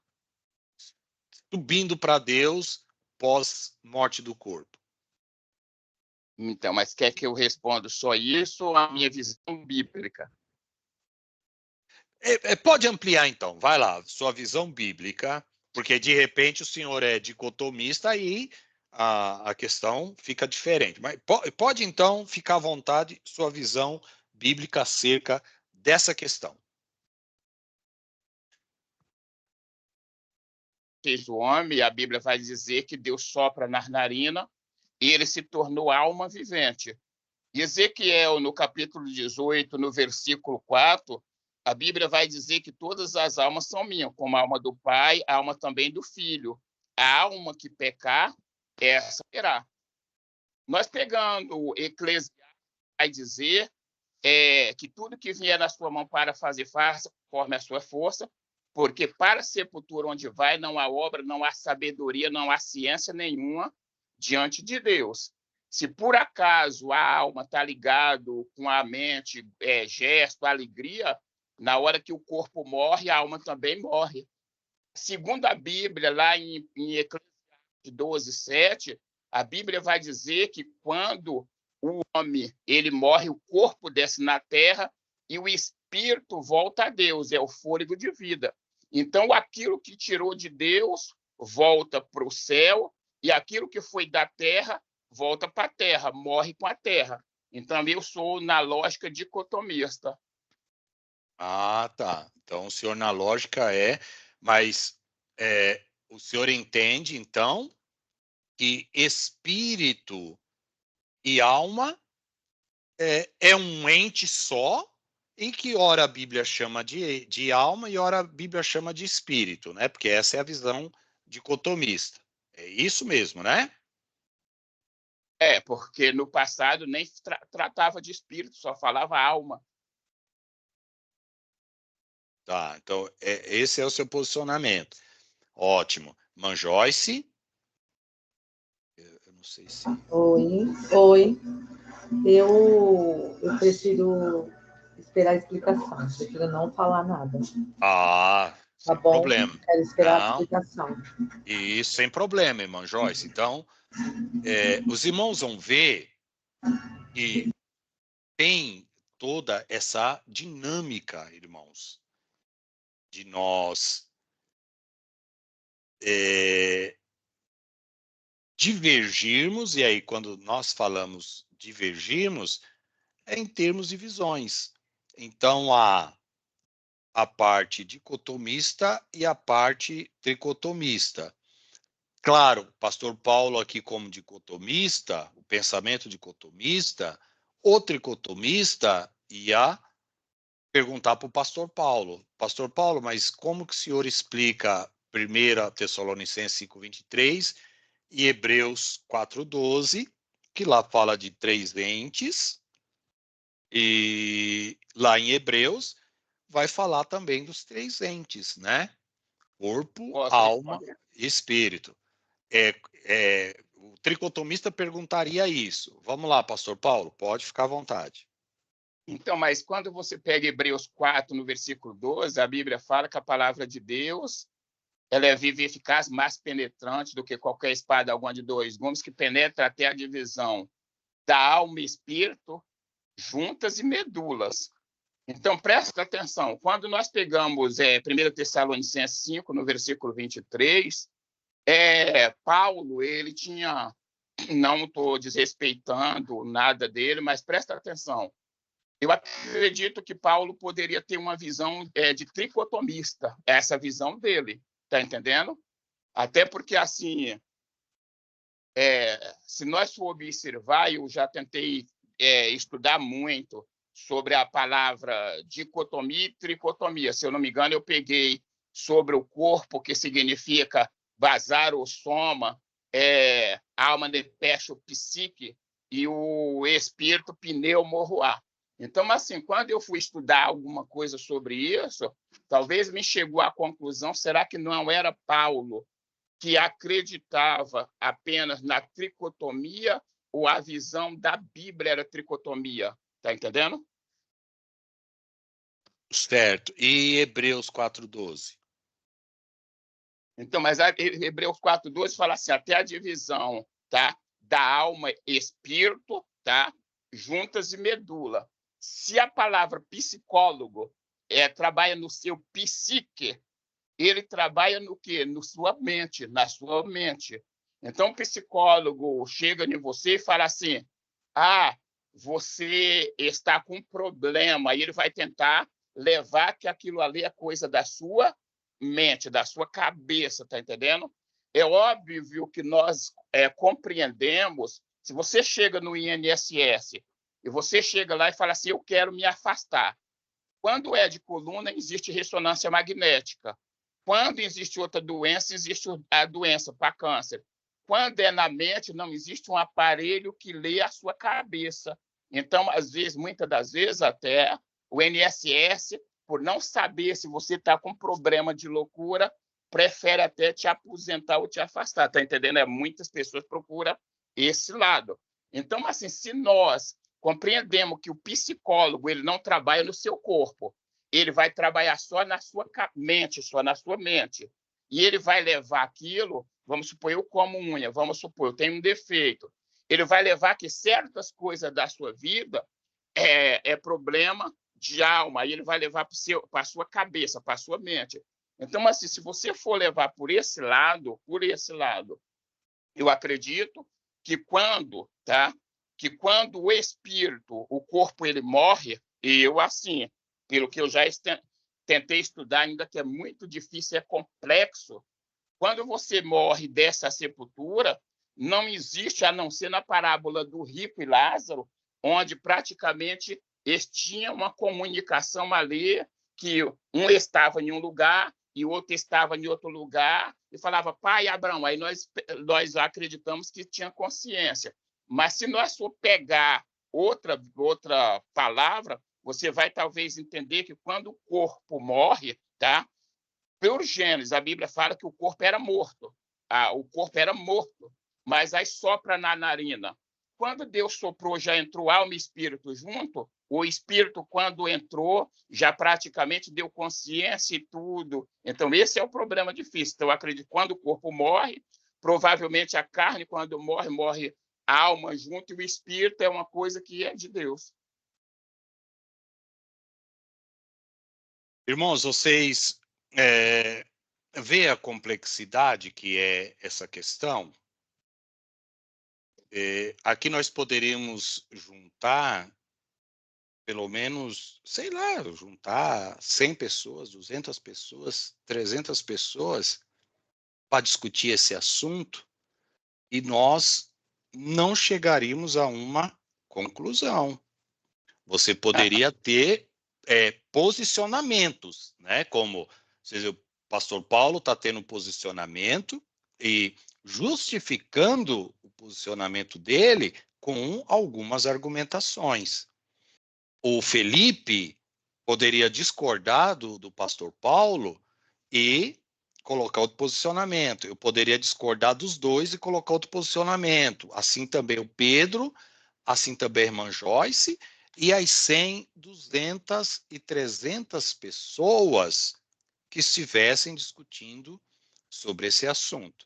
subindo para Deus pós-morte do corpo. Então, mas quer que eu responda só isso ou a minha visão bíblica? Pode ampliar, então. Vai lá, sua visão bíblica, porque, de repente, o senhor é dicotomista e a questão fica diferente. Mas pode, então, ficar à vontade, sua visão bíblica acerca dessa questão. Fez o homem, a Bíblia vai dizer que Deus sopra na narina e ele se tornou alma vivente. E Ezequiel, no capítulo 18, no versículo 4, a Bíblia vai dizer que todas as almas são minhas, como a alma do Pai, a alma também do Filho. A alma que pecar, essa será. Nós pegando o Eclesiastes, vai dizer que tudo que vier na sua mão para fazer, faça conforme a sua força, porque para a sepultura onde vai, não há obra, não há sabedoria, não há ciência nenhuma diante de Deus. Se por acaso a alma está ligado com a mente, gesto, alegria, na hora que o corpo morre, a alma também morre. Segundo a Bíblia, lá em Eclesiastes 12:7, a Bíblia vai dizer que quando o homem ele morre, o corpo desce na terra e o espírito volta a Deus, é o fôlego de vida. Então, aquilo que tirou de Deus volta para o céu e aquilo que foi da terra volta para a terra, morre com a terra. Então, eu sou na lógica dicotomista. Ah, tá. Então, o senhor na lógica mas o senhor entende, então, que espírito e alma é um ente só, e que ora a Bíblia chama de alma e ora a Bíblia chama de espírito, né? Porque essa é a visão dicotomista. É isso mesmo, né? Porque no passado nem tratava de espírito, só falava alma. Tá, então esse é o seu posicionamento. Ótimo. Manjoice? Eu não sei se... Oi. Eu prefiro esperar a explicação. Prefiro não falar nada. Ah, Tá sem bom? problema. Quero esperar a Não, explicação. isso sem problema, irmã Joyce. Então, os irmãos vão ver que tem toda essa dinâmica, irmãos, de nós divergirmos, e aí quando nós falamos divergirmos, é em termos de visões. Então, há a parte dicotomista e a parte tricotomista. Claro, pastor Paulo aqui como dicotomista, o pensamento dicotomista, o tricotomista ia perguntar para o pastor Paulo, mas como que o senhor explica 1 Tessalonicenses 5:23 e Hebreus 4:12, que lá fala de três entes, e lá em Hebreus vai falar também dos três entes, né? Corpo, Posso alma responder? e espírito. O tricotomista perguntaria isso. Vamos lá, pastor Paulo, pode ficar à vontade. Então, mas quando você pega Hebreus 4, no versículo 12, a Bíblia fala que a palavra de Deus ela é viva e eficaz, mais penetrante do que qualquer espada alguma de dois gumes, que penetra até a divisão da alma e espírito, juntas e medulas. Então, presta atenção. Quando nós pegamos 1 Tessalonicenses 5, no versículo 23, Paulo, ele tinha... Não estou desrespeitando nada dele, mas presta atenção. Eu acredito que Paulo poderia ter uma visão de tricotomista, essa visão dele, tá entendendo? Até porque, assim, se nós for observar, eu já tentei estudar muito sobre a palavra dicotomia e tricotomia. Se eu não me engano, eu peguei sobre o corpo, que significa basar ou soma, alma de pecho, psique, e o espírito, pneumorruá. Então, assim, quando eu fui estudar alguma coisa sobre isso, talvez me chegou à conclusão, será que não era Paulo que acreditava apenas na tricotomia ou a visão da Bíblia era tricotomia? Tá entendendo? Certo. E Hebreus 4:12? Então, mas Hebreus 4:12 fala assim, até a divisão, tá, da alma e espírito, tá, juntas e medula. Se a palavra psicólogo trabalha no seu psique, ele trabalha no quê? Na sua mente. Então, o psicólogo chega em você e fala assim, você está com um problema, e ele vai tentar levar que aquilo ali é coisa da sua mente, da sua cabeça, tá entendendo? É óbvio que nós compreendemos, se você chega no INSS e você chega lá e fala assim, eu quero me afastar. Quando é de coluna, existe ressonância magnética. Quando existe outra doença, existe a doença para câncer. Quando é na mente, não existe um aparelho que lê a sua cabeça. Então, às vezes, muitas das vezes, até o INSS, por não saber se você está com problema de loucura, prefere até te aposentar ou te afastar. Está entendendo? Muitas pessoas procuram esse lado. Então, assim, se nós compreendemos que o psicólogo ele não trabalha no seu corpo, ele vai trabalhar só na sua mente, só na sua mente. E ele vai levar aquilo, vamos supor, eu como unha, vamos supor, eu tenho um defeito. Ele vai levar que certas coisas da sua vida é problema de alma, e ele vai levar para a sua cabeça, para a sua mente. Então, assim, se você for levar por esse lado, eu acredito que quando o espírito, o corpo, ele morre, e eu, assim, pelo que eu já tentei estudar, ainda que é muito difícil, é complexo, quando você morre dessa sepultura, não existe, a não ser na parábola do rico e Lázaro, onde praticamente eles tinham uma comunicação ali, que um estava em um lugar e o outro estava em outro lugar, e falava, pai Abraão, aí nós acreditamos que tinha consciência. Mas se nós for pegar outra palavra, você vai talvez entender que quando o corpo morre, tá? Por Gênesis, a Bíblia fala que o corpo era morto. O corpo era morto, mas aí sopra na narina. Quando Deus soprou, já entrou alma e espírito junto. O espírito, quando entrou, já praticamente deu consciência e tudo. Então, esse é o problema difícil. Então, eu acredito que quando o corpo morre, provavelmente a carne, quando morre a alma junto, e o espírito é uma coisa que é de Deus. Irmãos, vocês vê a complexidade que é essa questão? Aqui nós poderíamos juntar, pelo menos, sei lá, juntar 100 pessoas, 200 pessoas, 300 pessoas para discutir esse assunto e nós não chegaríamos a uma conclusão. Você poderia ter posicionamentos, né? Como o pastor Paulo está tendo posicionamento e justificando o posicionamento dele com algumas argumentações. O Felipe poderia discordar do pastor Paulo e colocar outro posicionamento. Eu poderia discordar dos dois e colocar outro posicionamento. Assim também o Pedro, assim também a irmã Joyce, e as 100, 200 e 300 pessoas que estivessem discutindo sobre esse assunto.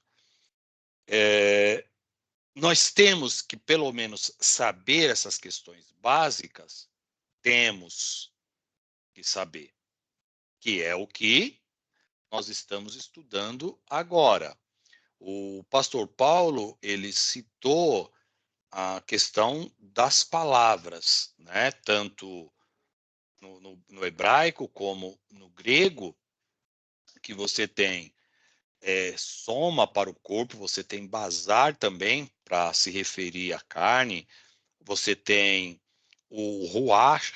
Nós temos que, pelo menos, saber essas questões básicas, temos que saber, que é o que nós estamos estudando agora. O pastor Paulo, ele citou a questão das palavras, né? Tanto no hebraico como no grego, que você tem soma para o corpo, você tem bazar também para se referir à carne, você tem o ruach,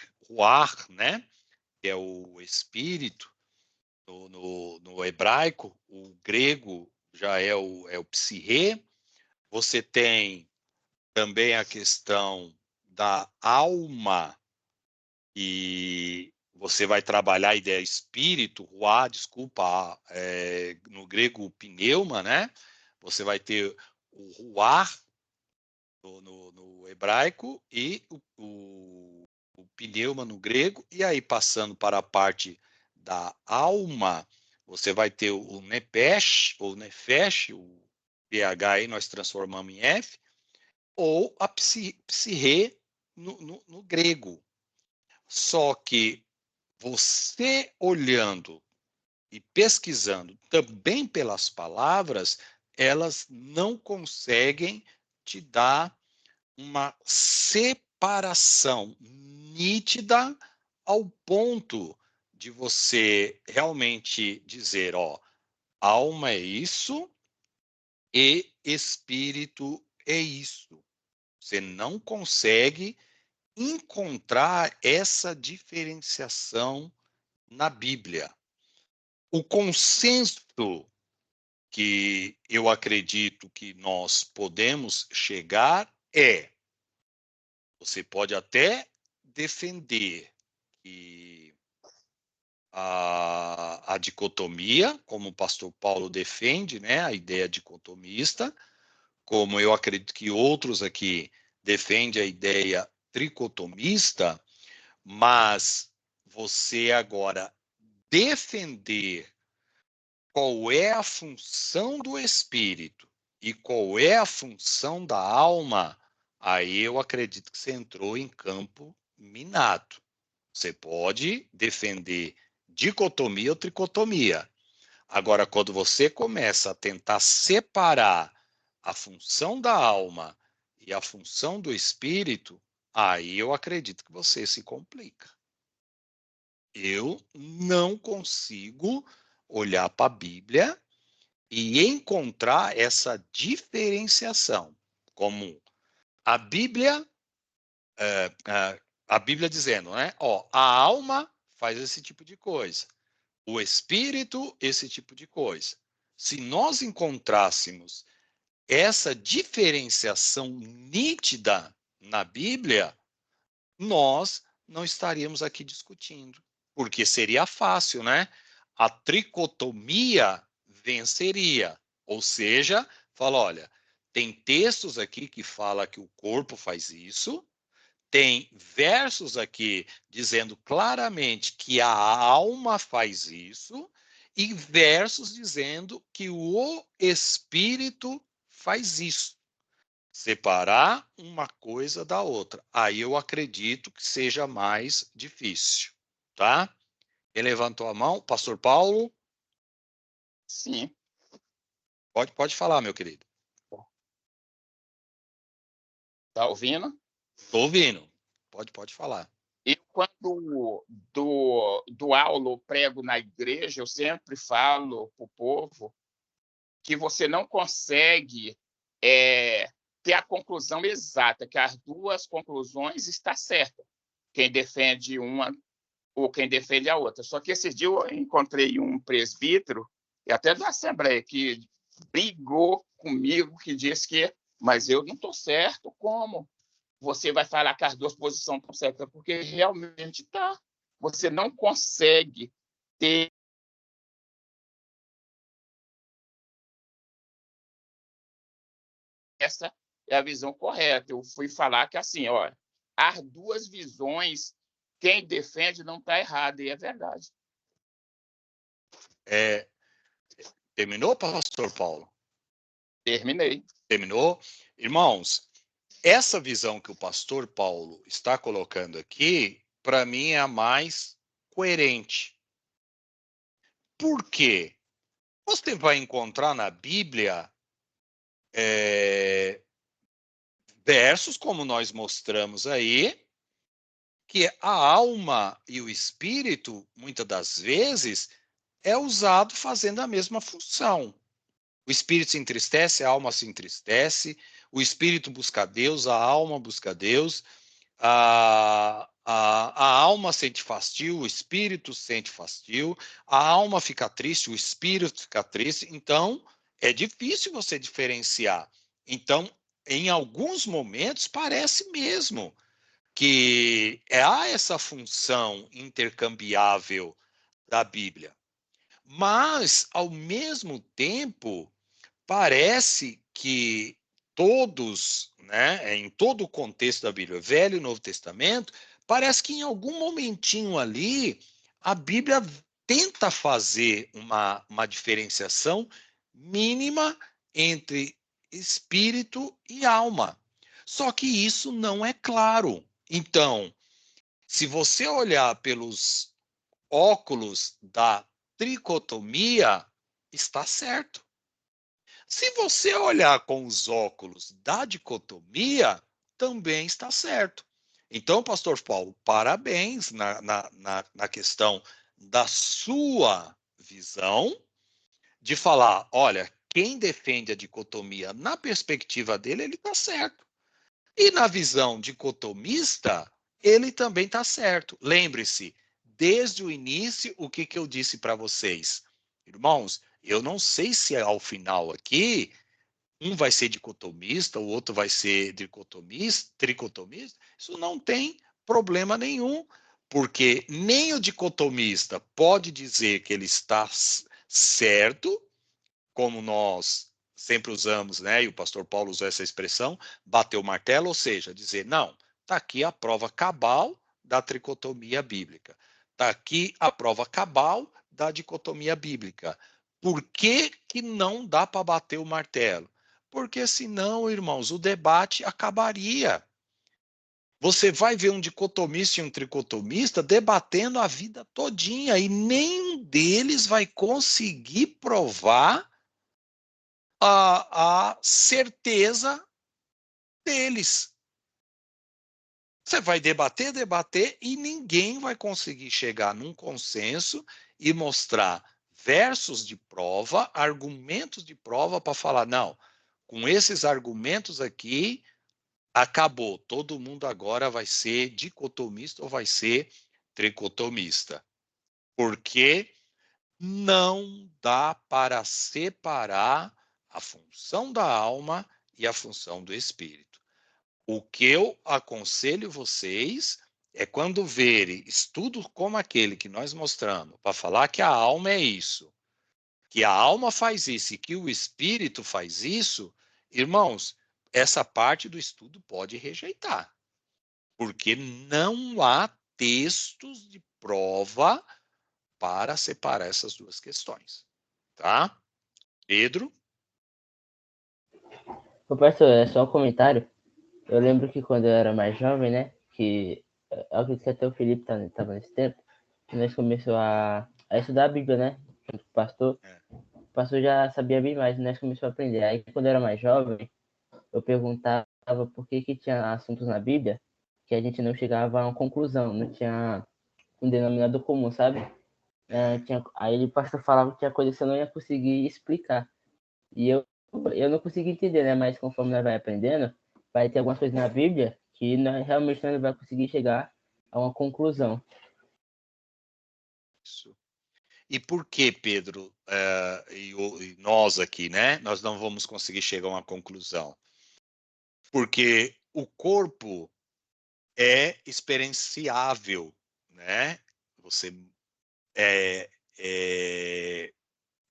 né? Que é o espírito no hebraico, o grego já é o psirrê, você tem também a questão da alma, e você vai trabalhar a ideia espírito, no grego pneuma, né? Você vai ter o ruar no hebraico e o pneuma no grego, e aí passando para a parte da alma, Você vai ter o Nefesh, ou Nefesh, o PH aí nós transformamos em F, ou a psirre no grego. Só que você olhando e pesquisando também pelas palavras, elas não conseguem te dar uma separação nítida ao ponto de você realmente dizer, ó, alma é isso e espírito é isso. Você não consegue encontrar essa diferenciação na Bíblia. O consenso que eu acredito que nós podemos chegar é: você pode até defender que a dicotomia, como o pastor Paulo defende, né, a ideia dicotomista, como eu acredito que outros aqui defendem a ideia tricotomista, mas você agora defender qual é a função do espírito e qual é a função da alma, aí eu acredito que você entrou em campo minado. Você pode defender dicotomia ou tricotomia. Agora, quando você começa a tentar separar a função da alma e a função do espírito, aí eu acredito que você se complica. Eu não consigo olhar para a Bíblia e encontrar essa diferenciação. Como a Bíblia, a Bíblia dizendo, né? Ó, a alma faz esse tipo de coisa, o espírito, esse tipo de coisa. Se nós encontrássemos essa diferenciação nítida na Bíblia, nós não estaríamos aqui discutindo, porque seria fácil, né? A tricotomia venceria, ou seja, fala, olha, tem textos aqui que fala que o corpo faz isso, tem versos aqui dizendo claramente que a alma faz isso, e versos dizendo que o espírito faz isso. Separar uma coisa da outra. Aí eu acredito que seja mais difícil, tá? Quem levantou a mão? Pastor Paulo? Sim. Pode falar, meu querido. Tá ouvindo? Estou ouvindo. Pode falar. E quando do aula prego na igreja, eu sempre falo para o povo que você não consegue ter a conclusão exata, que as duas conclusões estão certas. Quem defende uma ou quem defende a outra. Só que esse dia eu encontrei um presbítero, e até da Assembleia, que brigou comigo, que disse que, mas eu não estou certo, como? Você vai falar que as duas posições estão certas, porque realmente está. Você não consegue ter essa é a visão correta. Eu fui falar que assim, ó, as duas visões, quem defende não está errado, e é verdade. Terminou, pastor Paulo? Terminei. Terminou? Irmãos, essa visão que o pastor Paulo está colocando aqui, para mim é a mais coerente. Por quê? Você vai encontrar na Bíblia versos, como nós mostramos aí, que a alma e o espírito, muitas das vezes, é usado fazendo a mesma função. O espírito se entristece, a alma se entristece, o espírito busca Deus, a alma busca Deus, a alma sente fastio, o espírito sente fastio, a alma fica triste, o espírito fica triste. Então, é difícil você diferenciar. Então, em alguns momentos, parece mesmo que há essa função intercambiável da Bíblia. Mas, ao mesmo tempo, parece que todos, né, em todo o contexto da Bíblia, Velho e Novo Testamento, parece que em algum momentinho ali, a Bíblia tenta fazer uma diferenciação mínima entre espírito e alma. Só que isso não é claro. Então, se você olhar pelos óculos da tricotomia, está certo. Se você olhar com os óculos da dicotomia, também está certo. Então, pastor Paulo, parabéns na questão da sua visão de falar, olha, quem defende a dicotomia na perspectiva dele, ele está certo. E na visão dicotomista, ele também está certo. Lembre-se, desde o início, o que eu disse para vocês? Irmãos, eu não sei se ao final aqui, um vai ser dicotomista, o outro vai ser tricotomista. Isso não tem problema nenhum, porque nem o dicotomista pode dizer que ele está certo, como nós sempre usamos, né? E o pastor Paulo usou essa expressão, bater o martelo, ou seja, dizer, não, está aqui a prova cabal da tricotomia bíblica. Está aqui a prova cabal da dicotomia bíblica. Por que que não dá para bater o martelo? Porque senão, irmãos, o debate acabaria. Você vai ver um dicotomista e um tricotomista debatendo a vida todinha e nenhum deles vai conseguir provar a certeza deles. Você vai debater e ninguém vai conseguir chegar num consenso e mostrar versos de prova, argumentos de prova para falar, não, com esses argumentos aqui, acabou. Todo mundo agora vai ser dicotomista ou vai ser tricotomista. Porque não dá para separar a função da alma e a função do espírito. O que eu aconselho vocês é quando verem estudos como aquele que nós mostramos, para falar que a alma é isso, que a alma faz isso e que o espírito faz isso, irmãos, essa parte do estudo pode rejeitar, porque não há textos de prova para separar essas duas questões, tá? Pedro? Ô, pastor, é só um comentário. Eu lembro que quando eu era mais jovem, né, que eu acredito que até o Felipe estava nesse tempo, que nós começamos a estudar a Bíblia, né, junto com o pastor. O pastor já sabia bem mais, nós começamos a aprender. Aí, quando eu era mais jovem, eu perguntava por que tinha assuntos na Bíblia que a gente não chegava a uma conclusão, não tinha um denominador comum, sabe? Aí o pastor falava que tinha coisa que eu não ia conseguir explicar. E eu não consegui entender, né? Mas conforme nós vai aprendendo, vai ter algumas coisas na Bíblia que realmente não vai conseguir chegar a uma conclusão. Isso. E por que, Pedro, e nós aqui, né? Nós não vamos conseguir chegar a uma conclusão. Porque o corpo é experienciável, né? Você é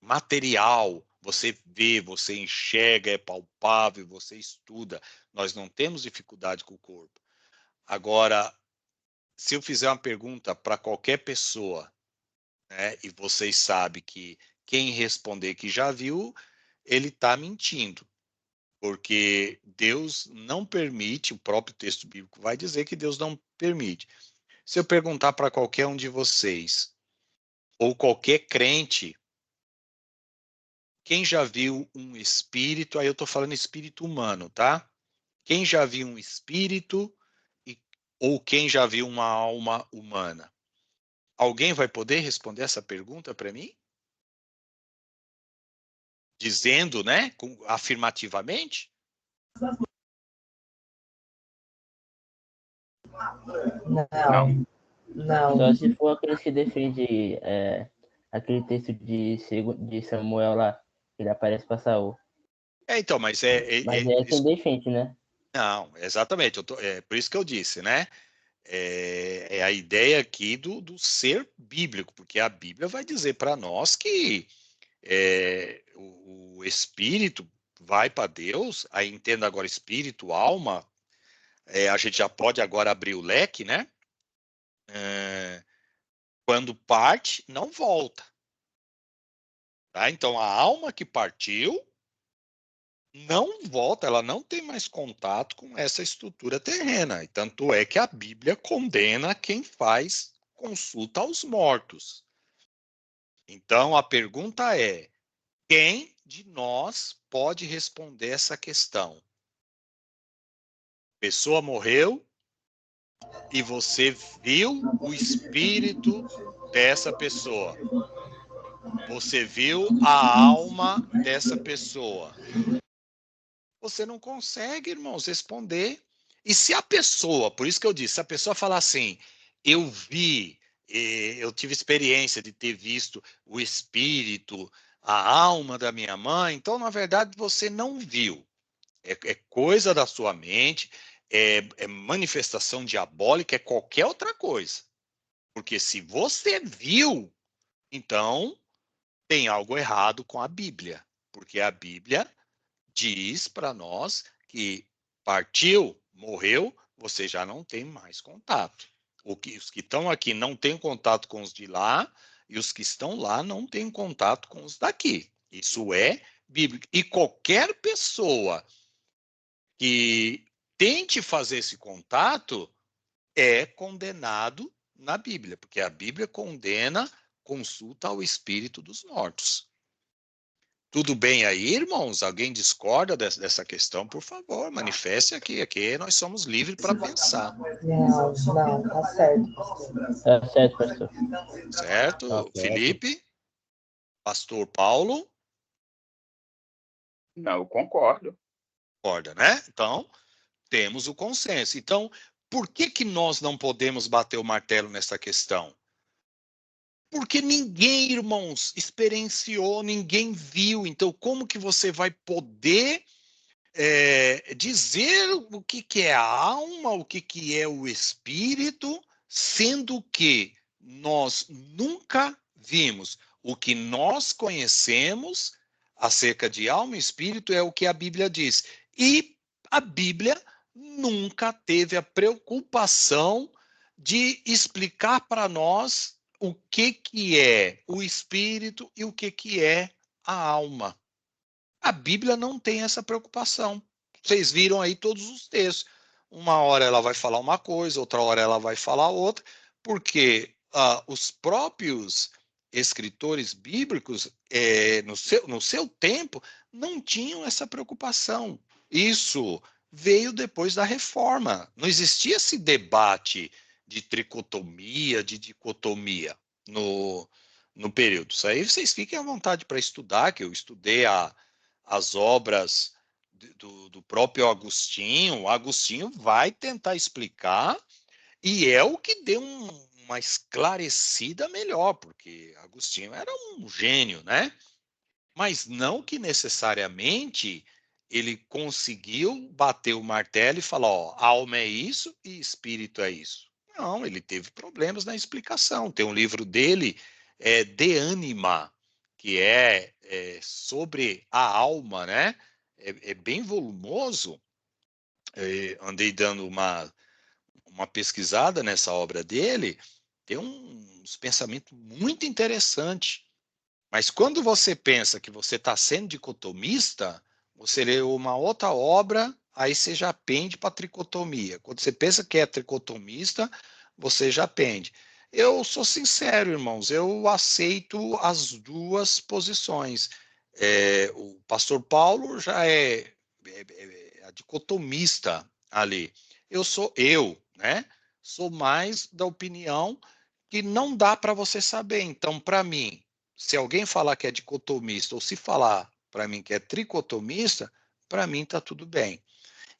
material, você vê, você enxerga, é palpável, você estuda. Nós não temos dificuldade com o corpo. Agora, se eu fizer uma pergunta para qualquer pessoa, né, e vocês sabem que quem responder que já viu, ele está mentindo. Porque Deus não permite, o próprio texto bíblico vai dizer que Deus não permite. Se eu perguntar para qualquer um de vocês, ou qualquer crente, quem já viu um espírito, aí eu estou falando espírito humano, tá? Quem já viu um espírito ou quem já viu uma alma humana? Alguém vai poder responder essa pergunta para mim? Dizendo, né, afirmativamente? Não. Só se for aqueles que defendem aquele texto de Samuel lá, que ele aparece para Saul. Então, mas Mas é quem defende, né? Não, exatamente. É por isso que eu disse, né? É a ideia aqui do ser bíblico, porque a Bíblia vai dizer para nós que o espírito vai para Deus, aí entenda agora espírito, alma, a gente já pode agora abrir o leque, né? Quando parte, não volta. Tá? Então, a alma que partiu não volta, ela não tem mais contato com essa estrutura terrena. E tanto é que a Bíblia condena quem faz consulta aos mortos. Então, a pergunta é: quem de nós pode responder essa questão? A pessoa morreu e você viu o espírito dessa pessoa. Você viu a alma dessa pessoa. Você não consegue, irmãos, responder. E se a pessoa, por isso que eu disse, se a pessoa falar assim, eu vi, eu tive experiência de ter visto o espírito, a alma da minha mãe, então, na verdade, você não viu. É coisa da sua mente, é manifestação diabólica, é qualquer outra coisa. Porque se você viu, então tem algo errado com a Bíblia. Porque a Bíblia diz para nós que partiu, morreu, você já não tem mais contato. Os que estão aqui não têm contato com os de lá, e os que estão lá não têm contato com os daqui. Isso é bíblico. E qualquer pessoa que tente fazer esse contato é condenado na Bíblia, porque a Bíblia condena consulta ao espírito dos mortos. Tudo bem aí, irmãos? Alguém discorda dessa questão? Por favor, manifeste aqui. Aqui nós somos livres para pensar. Não, tá certo. Tá certo, pastor. Certo? Tá certo. Felipe? Pastor Paulo? Não, eu concordo. Concorda, né? Então, temos o consenso. Então, por que nós não podemos bater o martelo nessa questão? Porque ninguém, irmãos, experienciou, ninguém viu. Então, como que você vai poder dizer o que é a alma, o que é o espírito, sendo que nós nunca vimos? O que nós conhecemos acerca de alma e espírito é o que a Bíblia diz. E a Bíblia nunca teve a preocupação de explicar para nós o que é o espírito e o que é a alma. A Bíblia não tem essa preocupação. Vocês viram aí todos os textos. Uma hora ela vai falar uma coisa, outra hora ela vai falar outra, porque os próprios escritores bíblicos, no seu tempo, não tinham essa preocupação. Isso veio depois da reforma. Não existia esse debate de tricotomia, de dicotomia no período. Isso aí vocês fiquem à vontade para estudar, que eu estudei as obras do próprio Agostinho. O Agostinho vai tentar explicar, e é o que deu uma esclarecida melhor, porque Agostinho era um gênio, né? Mas não que necessariamente ele conseguiu bater o martelo e falar, ó, alma é isso e espírito é isso. Não, ele teve problemas na explicação. Tem um livro dele, De Anima, que é sobre a alma, né? É bem volumoso. Andei dando uma pesquisada nessa obra dele, tem uns pensamentos muito interessantes. Mas quando você pensa que você está sendo dicotomista, você lê uma outra obra, aí você já pende para tricotomia. Quando você pensa que é tricotomista, você já pende. Eu sou sincero, irmãos, eu aceito as duas posições. O pastor Paulo já é dicotomista ali. Né? Sou mais da opinião que não dá para você saber. Então, para mim, se alguém falar que é dicotomista ou se falar para mim que é tricotomista, para mim está tudo bem.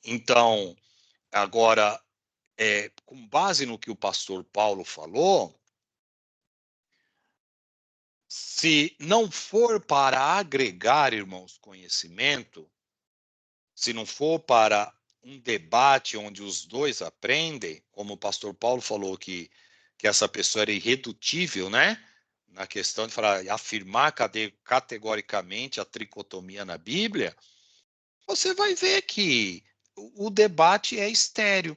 Então, agora, com base no que o pastor Paulo falou, se não for para agregar, irmãos, conhecimento, se não for para um debate onde os dois aprendem, como o pastor Paulo falou que essa pessoa era irredutível, né? Na questão de falar, afirmar categoricamente a tricotomia na Bíblia, você vai ver que o debate é estéril.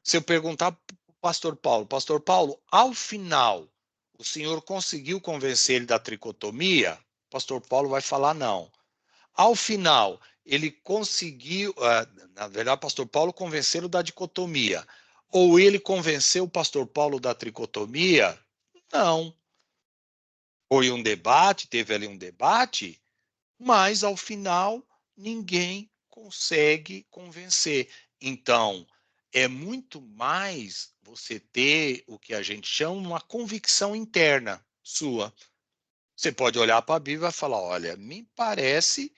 Se eu perguntar para o pastor Paulo, ao final, o senhor conseguiu convencer ele da tricotomia? O pastor Paulo vai falar não. Ao final, ele conseguiu, na verdade, o pastor Paulo convenceu da dicotomia. Ou ele convenceu o pastor Paulo da tricotomia? Não. Foi um debate, teve ali um debate, mas ao final ninguém consegue convencer. Então, é muito mais você ter o que a gente chama uma convicção interna sua. Você pode olhar para a Bíblia e falar, olha, me parece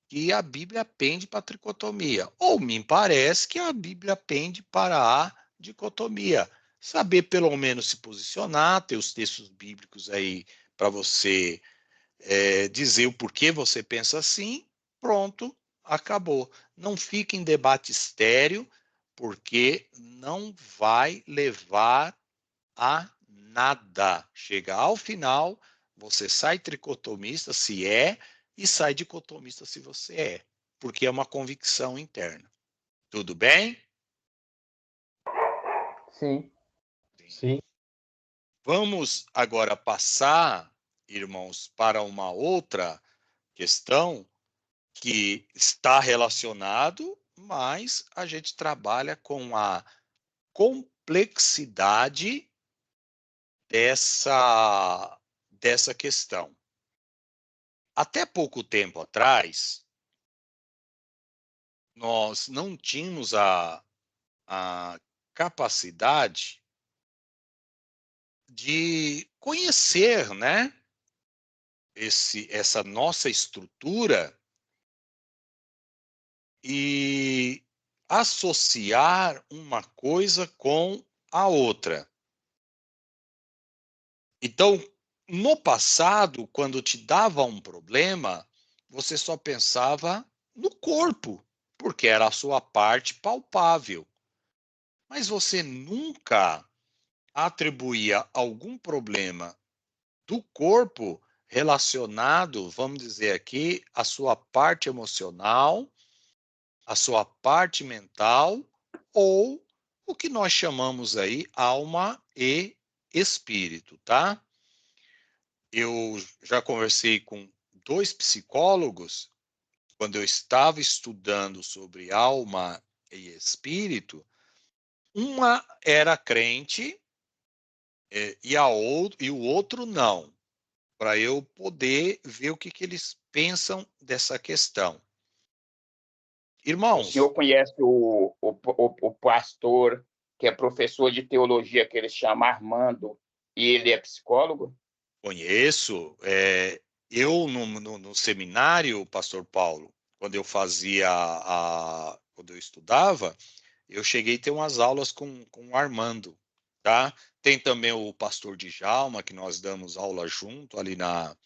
que a Bíblia pende para a tricotomia, ou me parece que a Bíblia pende para a dicotomia. Saber pelo menos se posicionar, ter os textos bíblicos aí para você dizer o porquê você pensa assim, pronto, acabou. Não fique em debate estéril, porque não vai levar a nada. Chega ao final, você sai tricotomista se é, e sai dicotomista se você é, porque é uma convicção interna. Tudo bem? Sim. Sim. Vamos agora passar, irmãos, para uma outra questão que está relacionado, mas a gente trabalha com a complexidade dessa questão. Até pouco tempo atrás, nós não tínhamos a capacidade de conhecer, né, essa nossa estrutura e associar uma coisa com a outra. Então, no passado, quando te dava um problema, você só pensava no corpo, porque era a sua parte palpável. Mas você nunca atribuía algum problema do corpo relacionado, vamos dizer aqui, à sua parte emocional, à sua parte mental, ou o que nós chamamos aí alma e espírito, tá? Eu já conversei com 2 psicólogos quando eu estava estudando sobre alma e espírito. Uma era crente e o outro não, para eu poder ver o que eles pensam dessa questão. O senhor Irmãos, conhece o pastor que é professor de teologia, que ele chama Armando, e ele é psicólogo? conheço. Eu, no seminário, pastor Paulo, quando eu fazia quando eu estudava, eu cheguei a ter umas aulas com o Armando, tá? Tem também o pastor Djalma, que nós damos aula junto ali na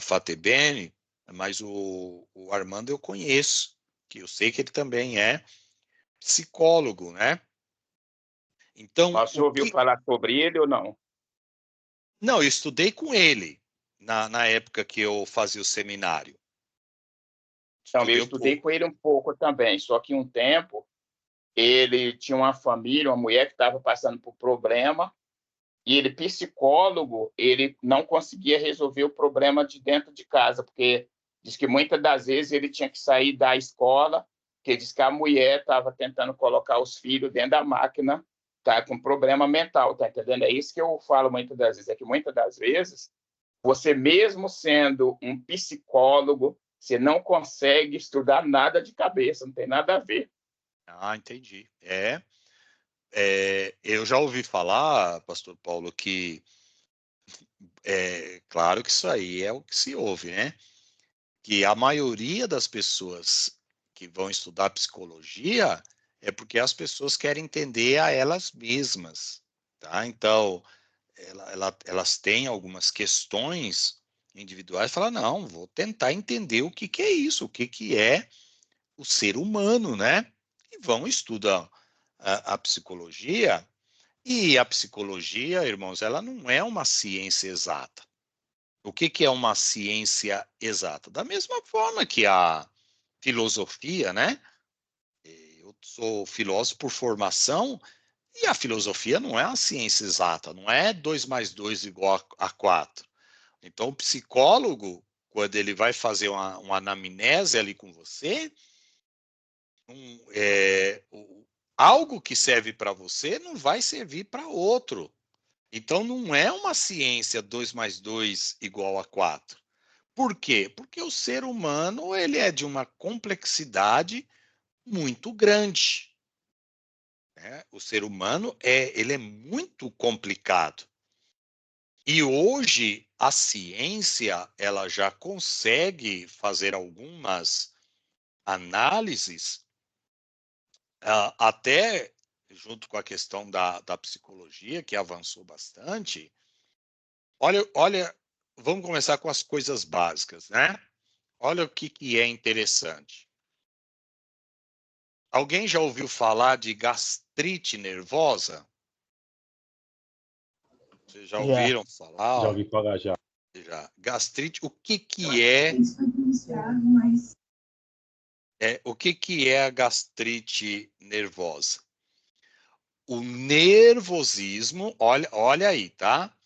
FATEBN, mas o Armando eu conheço, que eu sei que ele também é psicólogo, né? Então, Mas o senhor ouviu falar sobre ele ou não? Não, eu estudei com ele na época que eu fazia o seminário. Então, eu Estudei um estudei pouco. com ele um pouco também, só que um tempo ele tinha uma família, uma mulher que estava passando por problema, e ele, psicólogo, ele não conseguia resolver o problema de dentro de casa, porque diz que muitas das vezes ele tinha que sair da escola, porque diz que a mulher estava tentando colocar os filhos dentro da máquina, tá com problema mental, tá entendendo? É isso que eu falo muitas das vezes, é que muitas das vezes você mesmo sendo um psicólogo, você não consegue estudar nada de cabeça, não tem nada a ver. Ah, entendi. Eu já ouvi falar, pastor Paulo, que claro que isso aí é o que se ouve, né? Que a maioria das pessoas que vão estudar psicologia é porque as pessoas querem entender a elas mesmas, tá? Então, elas têm algumas questões individuais e falam, não, vou tentar entender o que é isso, o que é o ser humano, né? E vão estudar a psicologia. E a psicologia, irmãos, ela não é uma ciência exata. O que é uma ciência exata? Da mesma forma que a filosofia, né? Eu sou filósofo por formação E a filosofia não é uma ciência exata, não é 2 mais 2 igual a 4. Então, o psicólogo, quando ele vai fazer uma anamnese ali com você, algo que serve para você não vai servir para outro. Então, não é uma ciência 2 mais 2 igual a 4. Por quê? Porque o ser humano ele é de uma complexidade muito grande. Né? O ser humano ele é muito complicado. E hoje a ciência ela já consegue fazer algumas análises, até junto com a questão da psicologia, que avançou bastante. Olha, vamos começar com as coisas básicas, né? Olha o que é interessante. Alguém já ouviu falar de gastrite nervosa? Vocês já ouviram falar? Já ouvi falar já. Já. Gastrite, o que é? O que é a gastrite nervosa? O nervosismo, olha aí, tá?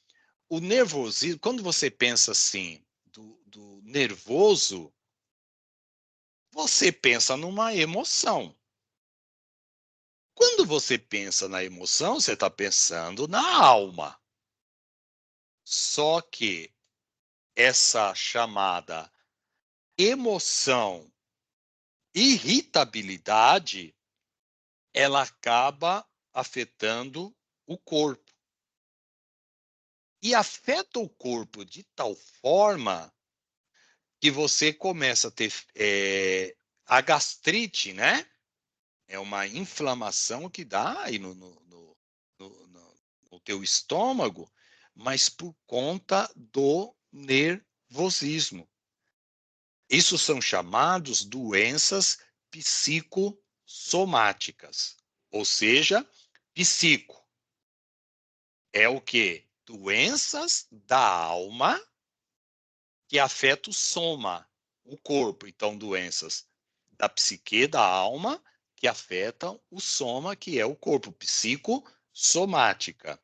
O nervosismo, quando você pensa assim, do nervoso, você pensa numa emoção. Quando você pensa na emoção, você está pensando na alma. Só que essa chamada emoção, irritabilidade, ela acaba afetando o corpo. E afeta o corpo de tal forma que você começa a ter a gastrite, né? É uma inflamação que dá aí no teu estômago, mas por conta do nervosismo. Isso são chamados doenças psicossomáticas, ou seja, psico é o quê? Doenças da alma que afetam o soma, o corpo. Então, doenças da psique, da alma, que afetam o soma, que é o corpo, psicossomática.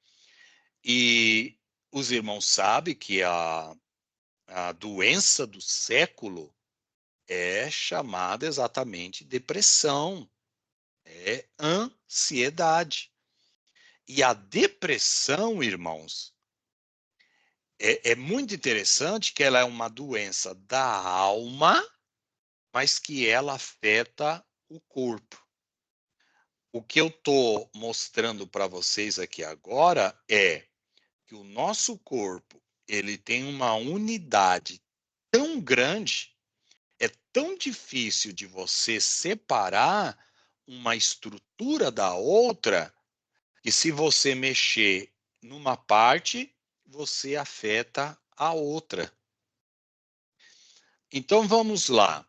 E os irmãos sabem que a doença do século é chamada exatamente depressão, é ansiedade. E a depressão, irmãos, é muito interessante que ela é uma doença da alma, mas que ela afeta o corpo. O que eu estou mostrando para vocês aqui agora é que o nosso corpo ele tem uma unidade tão grande, é tão difícil de você separar uma estrutura da outra, que se você mexer numa parte, você afeta a outra. Então vamos lá.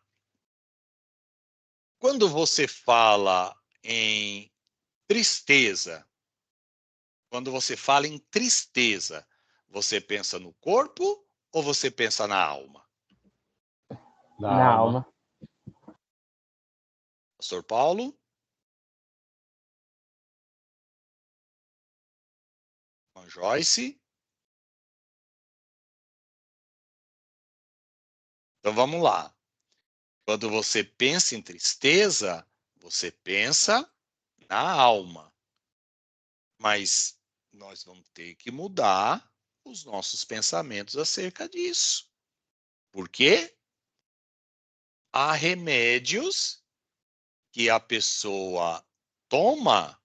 Quando você fala em tristeza, você pensa no corpo ou você pensa na alma? Na alma. Pastor Paulo? Joyce? Então vamos lá. Quando você pensa em tristeza, você pensa na alma. Mas nós vamos ter que mudar os nossos pensamentos acerca disso. Por quê? Há remédios que a pessoa toma,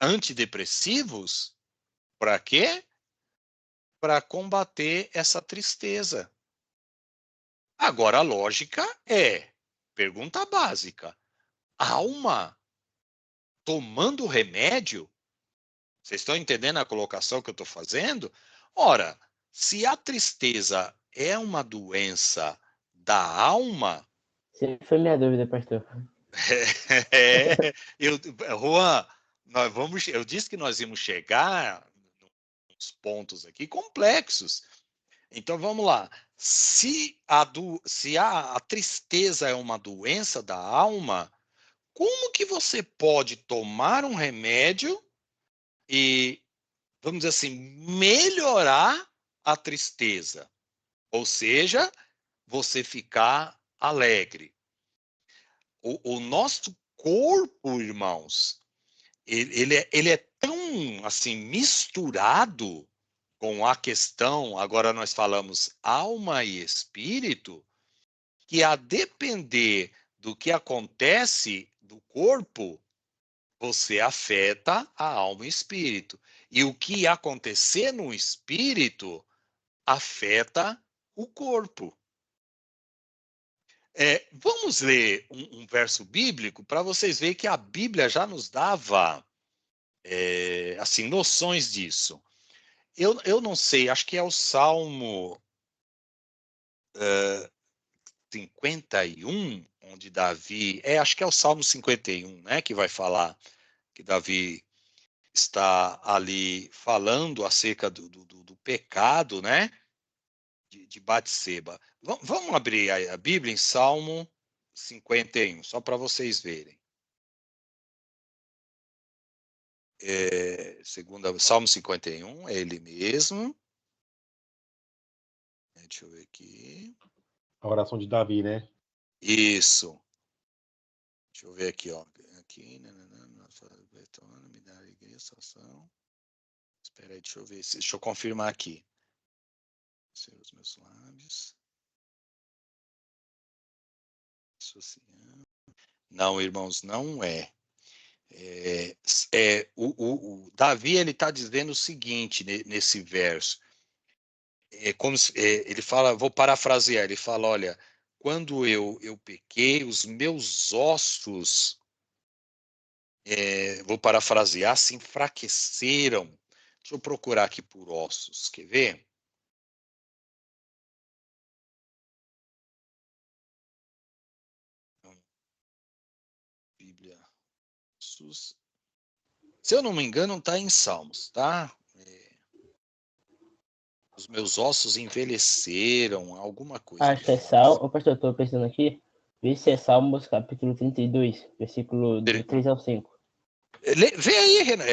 antidepressivos, para quê? Para combater essa tristeza. Agora, a lógica pergunta básica, alma tomando remédio? Vocês estão entendendo a colocação que eu estou fazendo? Ora, se a tristeza é uma doença da alma... Sempre foi minha dúvida, pastor. Juan, eu disse que nós íamos chegar nos pontos aqui complexos. Então, vamos lá. Se a tristeza é uma doença da alma, como que você pode tomar um remédio e, vamos dizer assim, melhorar a tristeza? Ou seja, você ficar alegre. O nosso corpo, irmãos, ele é tão assim misturado com a questão, agora nós falamos alma e espírito, que a depender do que acontece do corpo, você afeta a alma e o espírito. E o que acontecer no espírito afeta o corpo. Vamos ler um verso bíblico para vocês verem que a Bíblia já nos dava assim, noções disso. Eu não sei, acho que é o Salmo 51, onde Davi... acho que é o Salmo 51, né, que vai falar que Davi está ali falando acerca do pecado, né, de Batseba. Vamos abrir a Bíblia em Salmo 51, só para vocês verem. Salmo 51, é ele mesmo. Deixa eu ver aqui. A oração de Davi, né? Isso. Deixa eu ver aqui, ó. Aqui, me dá alegria, salvação. Espera aí, deixa eu ver. Deixa eu confirmar aqui. Os meus lábios. Associando. Não, irmãos, não é. O Davi, ele está dizendo o seguinte nesse verso. Ele fala, vou parafrasear, ele fala, olha, quando eu pequei, os meus ossos, vou parafrasear, se enfraqueceram. Deixa eu procurar aqui por ossos, quer ver? Bíblia. Se eu não me engano, está em Salmos, tá? Os meus ossos envelheceram, alguma coisa. Acho que é Salmo. Ô, pastor, eu tô pensando aqui. Vê se é Salmos capítulo 32, versículo do 3 ao 5. Vê aí, Renan.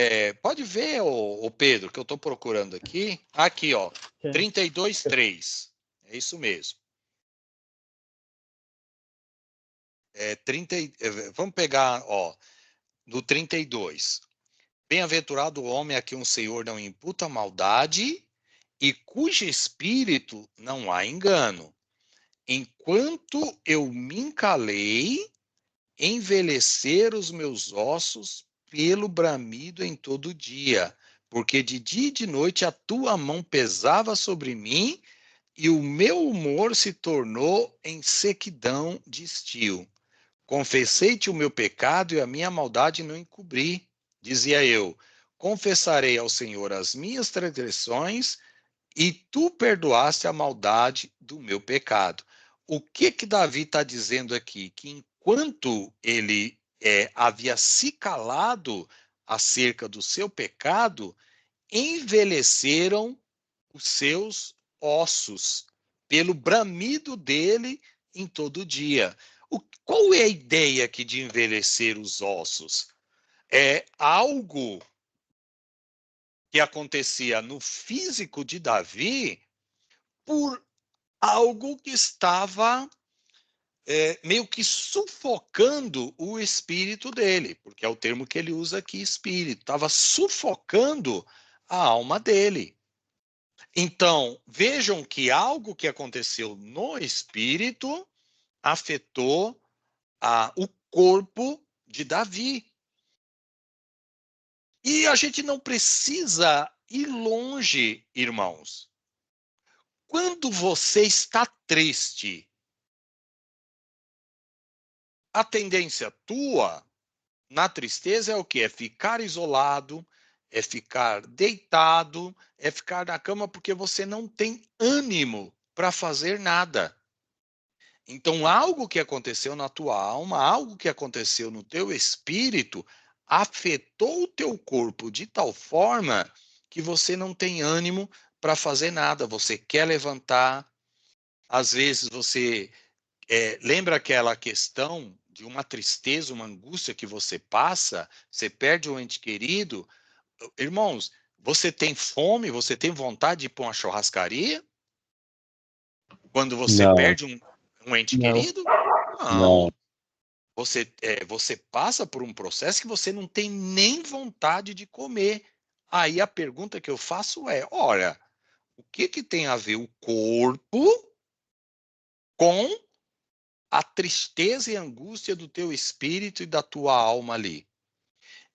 Pode ver, o Pedro, que eu estou procurando aqui. Aqui, ó. 32:3. É isso mesmo. 30, vamos pegar, ó, no 32. Bem-aventurado o homem a quem o Senhor não imputa maldade e cujo espírito não há engano. Enquanto eu me encalei, envelheceram os meus ossos pelo bramido em todo dia, porque de dia e de noite a tua mão pesava sobre mim e o meu humor se tornou em sequidão de estio. Confessei-te o meu pecado e a minha maldade não encobri. Dizia eu, confessarei ao Senhor as minhas transgressões e tu perdoaste a maldade do meu pecado. O que Davi está dizendo aqui? Que enquanto ele havia se calado acerca do seu pecado, envelheceram os seus ossos pelo bramido dele em todo dia. Qual é a ideia aqui de envelhecer os ossos? É algo que acontecia no físico de Davi por algo que estava meio que sufocando o espírito dele, porque é o termo que ele usa aqui, espírito, estava sufocando a alma dele. Então, vejam que algo que aconteceu no espírito afetou o corpo de Davi. E a gente não precisa ir longe, irmãos. Quando você está triste, a tendência tua na tristeza é o quê? É ficar isolado, é ficar deitado, é ficar na cama porque você não tem ânimo para fazer nada. Então, algo que aconteceu na tua alma, algo que aconteceu no teu espírito, afetou o teu corpo de tal forma que você não tem ânimo para fazer nada. Você quer levantar, às vezes você lembra aquela questão de uma tristeza, uma angústia que você passa, você perde um ente querido, irmãos, você tem fome, você tem vontade de ir para uma churrascaria? Quando você Não, perde um ente Não. querido? não. Não. Você passa por um processo que você não tem nem vontade de comer. Aí a pergunta que eu faço é, olha, o que tem a ver o corpo com a tristeza e angústia do teu espírito e da tua alma ali?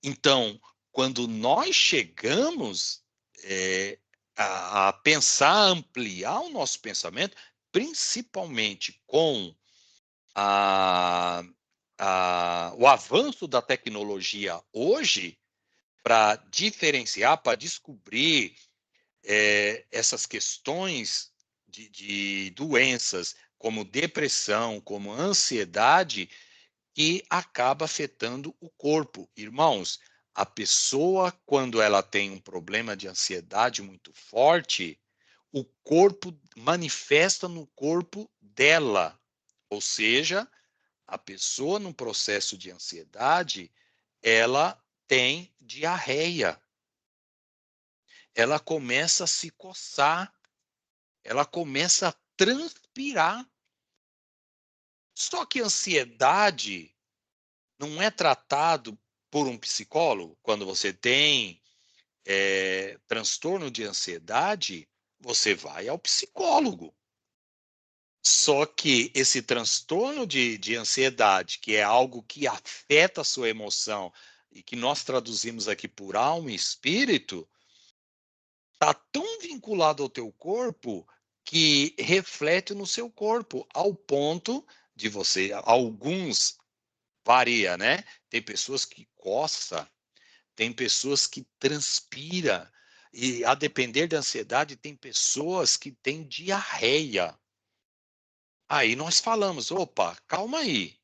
Então, quando nós chegamos a pensar, ampliar o nosso pensamento, principalmente com o avanço da tecnologia hoje, para diferenciar, para descobrir essas questões de doenças como depressão, como ansiedade, que acaba afetando o corpo. Irmãos, a pessoa, quando ela tem um problema de ansiedade muito forte, o corpo manifesta no corpo dela. Ou seja, a pessoa no processo de ansiedade, ela tem diarreia. Ela começa a se coçar, ela começa a transpirar. Só que ansiedade não é tratado por um psicólogo. Quando você tem transtorno de ansiedade, você vai ao psicólogo. Só que esse transtorno de ansiedade, que é algo que afeta a sua emoção, e que nós traduzimos aqui por alma e espírito, está tão vinculado ao teu corpo que reflete no seu corpo, ao ponto de você, alguns varia, né? Tem pessoas que coça, tem pessoas que transpira, e a depender da ansiedade, tem pessoas que têm diarreia. Aí nós falamos, opa, calma aí.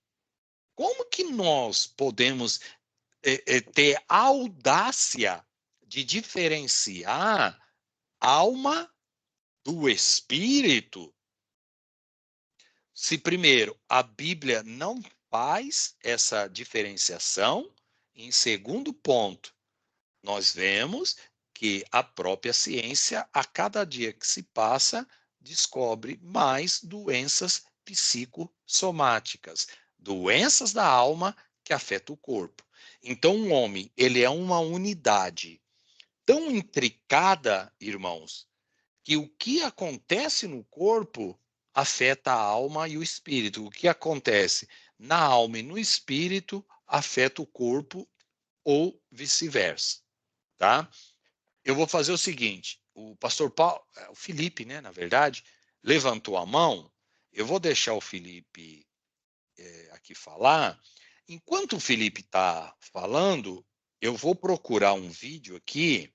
Como que nós podemos ter a audácia de diferenciar alma do espírito, se primeiro a Bíblia não faz essa diferenciação, em segundo ponto, nós vemos que a própria ciência, a cada dia que se passa, descobre mais doenças psicossomáticas, doenças da alma que afetam o corpo. Então, um homem, ele é uma unidade tão intricada, irmãos, que o que acontece no corpo afeta a alma e o espírito. O que acontece na alma e no espírito afeta o corpo ou vice-versa, tá? Eu vou fazer o seguinte, o pastor Paulo, o Felipe, né, na verdade, levantou a mão. Eu vou deixar o Felipe aqui falar. Enquanto o Felipe está falando, eu vou procurar um vídeo aqui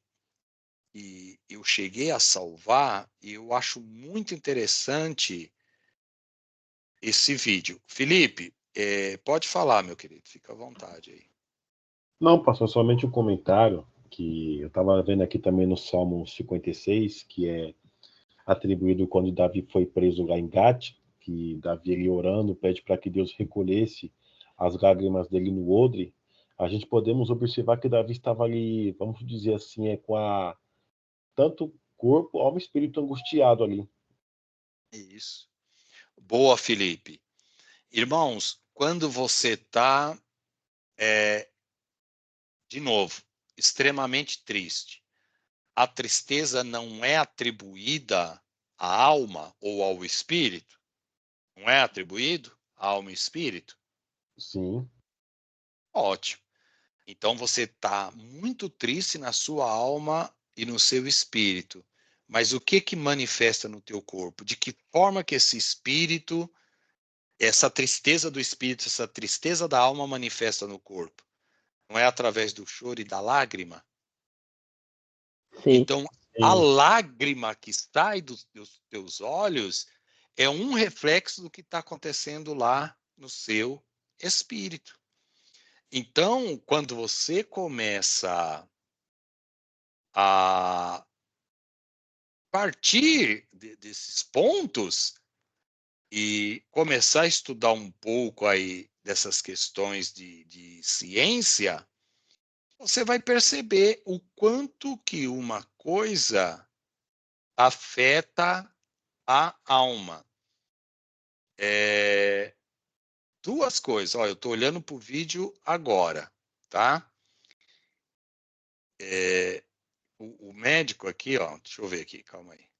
e eu cheguei a salvar e eu acho muito interessante esse vídeo. Felipe, pode falar, meu querido, fica à vontade aí. Não, pastor, somente um comentário que eu estava vendo aqui também no Salmo 56, que é atribuído quando Davi foi preso lá em Gate, que Davi ele orando pede para que Deus recolhesse as lágrimas dele no odre. A gente podemos observar que Davi estava ali, vamos dizer assim, com tanto corpo, alma e espírito angustiado ali. Isso. Boa, Felipe. Irmãos, quando você está, de novo, extremamente triste, a tristeza não é atribuída à alma ou ao espírito? Não é atribuído à alma e espírito? Sim. Ótimo. Então você está muito triste na sua alma e no seu espírito. Mas o que manifesta no teu corpo? De que forma que esse espírito, essa tristeza do espírito, essa tristeza da alma manifesta no corpo? Não é através do choro e da lágrima? Sim. Então, a lágrima que sai dos teus olhos é um reflexo do que está acontecendo lá no seu espírito. Então, quando você começa a partir desses pontos e começar a estudar um pouco aí dessas questões de ciência, você vai perceber o quanto que uma coisa afeta a alma. Duas coisas. Ó, eu estou olhando para o vídeo agora, tá? O médico aqui, ó, deixa eu ver aqui, calma aí.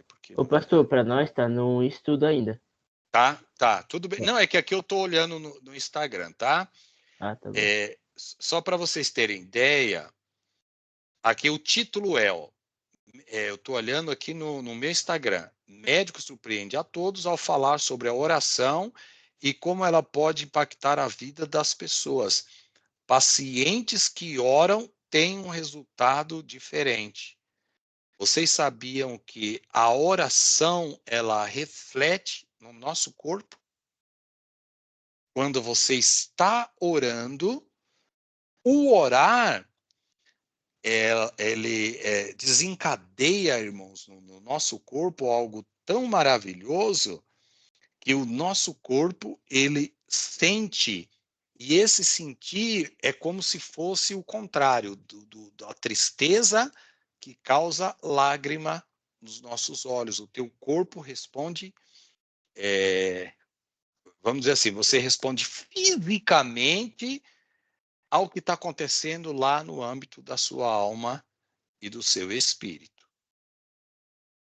Porque Ô, pastor, para nós tá no estudo ainda. Tá, tudo bem. Não, é que aqui eu estou olhando no Instagram, tá? Ah, tá bom. Só para vocês terem ideia, aqui o título eu estou olhando aqui no meu Instagram. Médico surpreende a todos ao falar sobre a oração e como ela pode impactar a vida das pessoas. Pacientes que oram têm um resultado diferente. Vocês sabiam que a oração ela reflete no nosso corpo? Quando você está orando, o orar ele desencadeia, irmãos, no nosso corpo algo tão maravilhoso que o nosso corpo ele sente, e esse sentir é como se fosse o contrário da tristeza que causa lágrima nos nossos olhos. O teu corpo responde, vamos dizer assim, você responde fisicamente ao que está acontecendo lá no âmbito da sua alma e do seu espírito.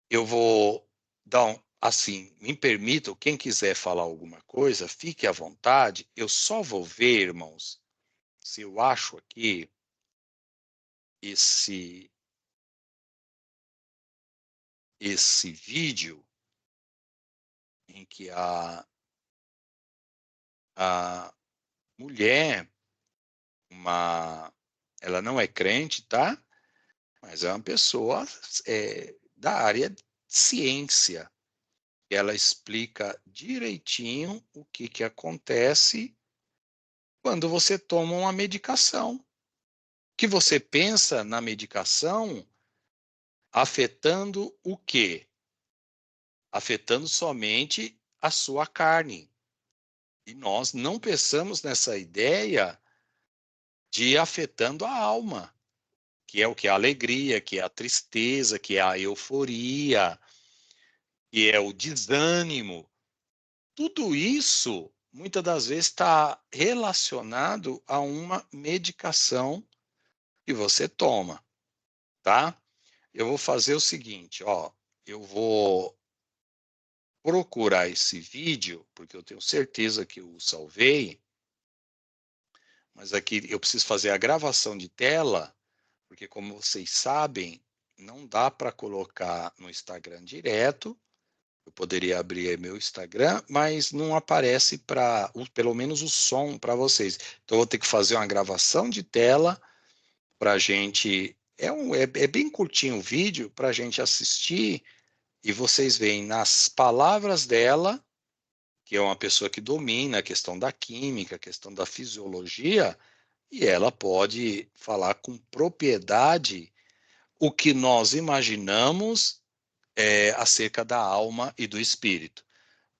Eu vou dar assim, me permitam, quem quiser falar alguma coisa, fique à vontade. Eu só vou ver, irmãos, se eu acho aqui esse vídeo em que a mulher, ela não é crente, tá? Mas é uma pessoa da área de ciência. Ela explica direitinho o que acontece quando você toma uma medicação. Que você pensa na medicação afetando o quê? Afetando somente a sua carne. E nós não pensamos nessa ideia de afetando a alma, que é o que? A alegria, que é a tristeza, que é a euforia, que é o desânimo. Tudo isso, muitas das vezes, está relacionado a uma medicação que você toma, tá? Eu vou fazer o seguinte, ó, eu vou procurar esse vídeo, porque eu tenho certeza que eu o salvei, mas aqui eu preciso fazer a gravação de tela, porque como vocês sabem, não dá para colocar no Instagram direto. Eu poderia abrir meu Instagram, mas não aparece pelo menos o som para vocês. Então, eu vou ter que fazer uma gravação de tela para a gente. É bem curtinho o vídeo para a gente assistir e vocês veem nas palavras dela, que é uma pessoa que domina a questão da química, a questão da fisiologia, e ela pode falar com propriedade o que nós imaginamos acerca da alma e do espírito.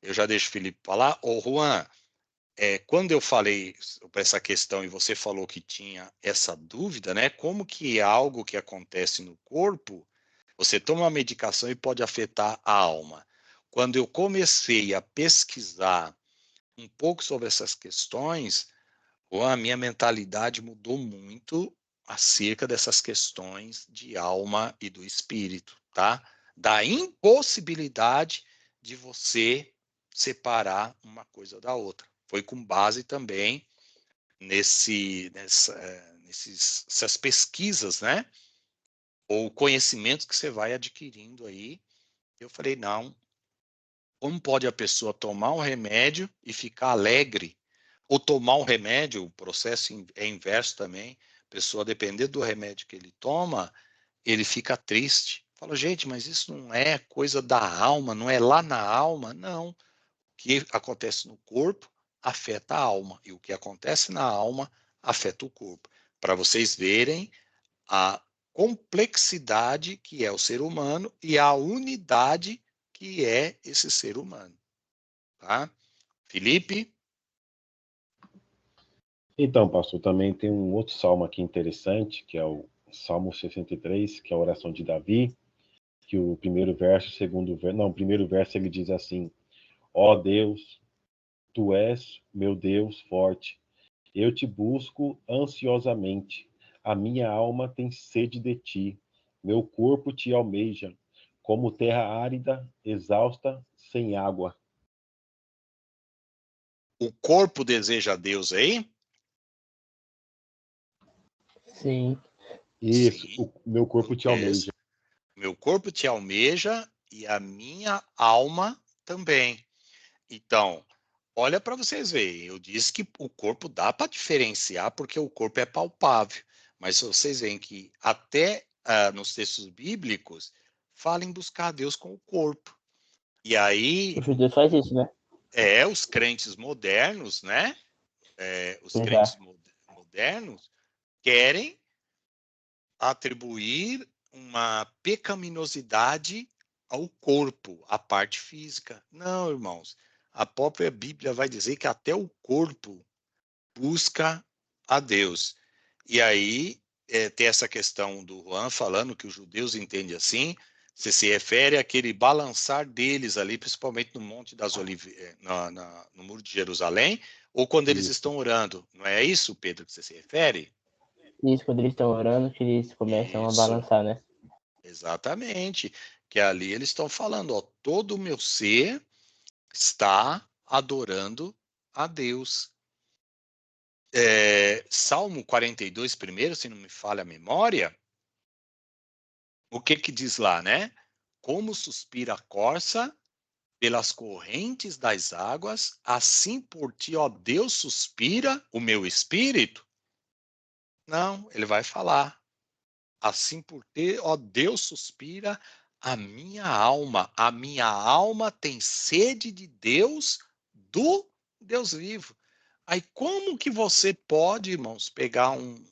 Eu já deixo o Felipe falar. Ô, Juan, quando eu falei sobre essa questão e você falou que tinha essa dúvida, né? Como que é algo que acontece no corpo, você toma uma medicação e pode afetar a alma. Quando eu comecei a pesquisar um pouco sobre essas questões, a minha mentalidade mudou muito acerca dessas questões de alma e do espírito, tá? Da impossibilidade de você separar uma coisa da outra. Foi com base também nessas pesquisas, né? Ou conhecimentos que você vai adquirindo aí. Eu falei, não, como pode a pessoa tomar um remédio e ficar alegre? Ou tomar um remédio, o processo é inverso também. A pessoa, dependendo do remédio que ele toma, ele fica triste. Fala, gente, mas isso não é coisa da alma, não é lá na alma. Não. O que acontece no corpo afeta a alma. E o que acontece na alma afeta o corpo. Para vocês verem a complexidade que é o ser humano e a unidade que que é esse ser humano. Tá? Felipe? Então, pastor, também tem um outro salmo aqui interessante, que é o Salmo 63, que é a oração de Davi, que o primeiro verso, o primeiro verso ele diz assim: ó Deus, tu és meu Deus forte, eu te busco ansiosamente, a minha alma tem sede de ti, meu corpo te almeja, como terra árida, exausta, sem água. O corpo deseja a Deus aí? Sim. Isso, Sim. o meu corpo te almeja. Meu corpo te almeja e a minha alma também. Então, olha para vocês verem. Eu disse que o corpo dá para diferenciar porque o corpo é palpável. Mas vocês veem que até nos textos bíblicos fala em buscar a Deus com o corpo. E aí, O judeu faz isso, né? os crentes modernos, né? Os crentes Exato. modernos querem atribuir uma pecaminosidade ao corpo, à parte física. Não, irmãos. A própria Bíblia vai dizer que até o corpo busca a Deus. E aí tem essa questão do Juan falando que os judeus entendem assim. Você se refere àquele balançar deles ali, principalmente no Monte das Oliveiras, no Muro de Jerusalém, ou quando eles Isso. estão orando. Não é isso, Pedro, que você se refere? Isso, quando eles estão orando, que eles começam a Isso. balançar, né? Exatamente. Que ali eles estão falando, ó, todo o meu ser está adorando a Deus. Salmo 42, primeiro, se não me falha a memória, o que que diz lá, né? Como suspira a corça pelas correntes das águas, assim por ti, ó Deus, suspira o meu espírito? Não, ele vai falar. Assim por ti, ó Deus, suspira a minha alma tem sede de Deus, do Deus vivo. Aí como que você pode, irmãos, pegar um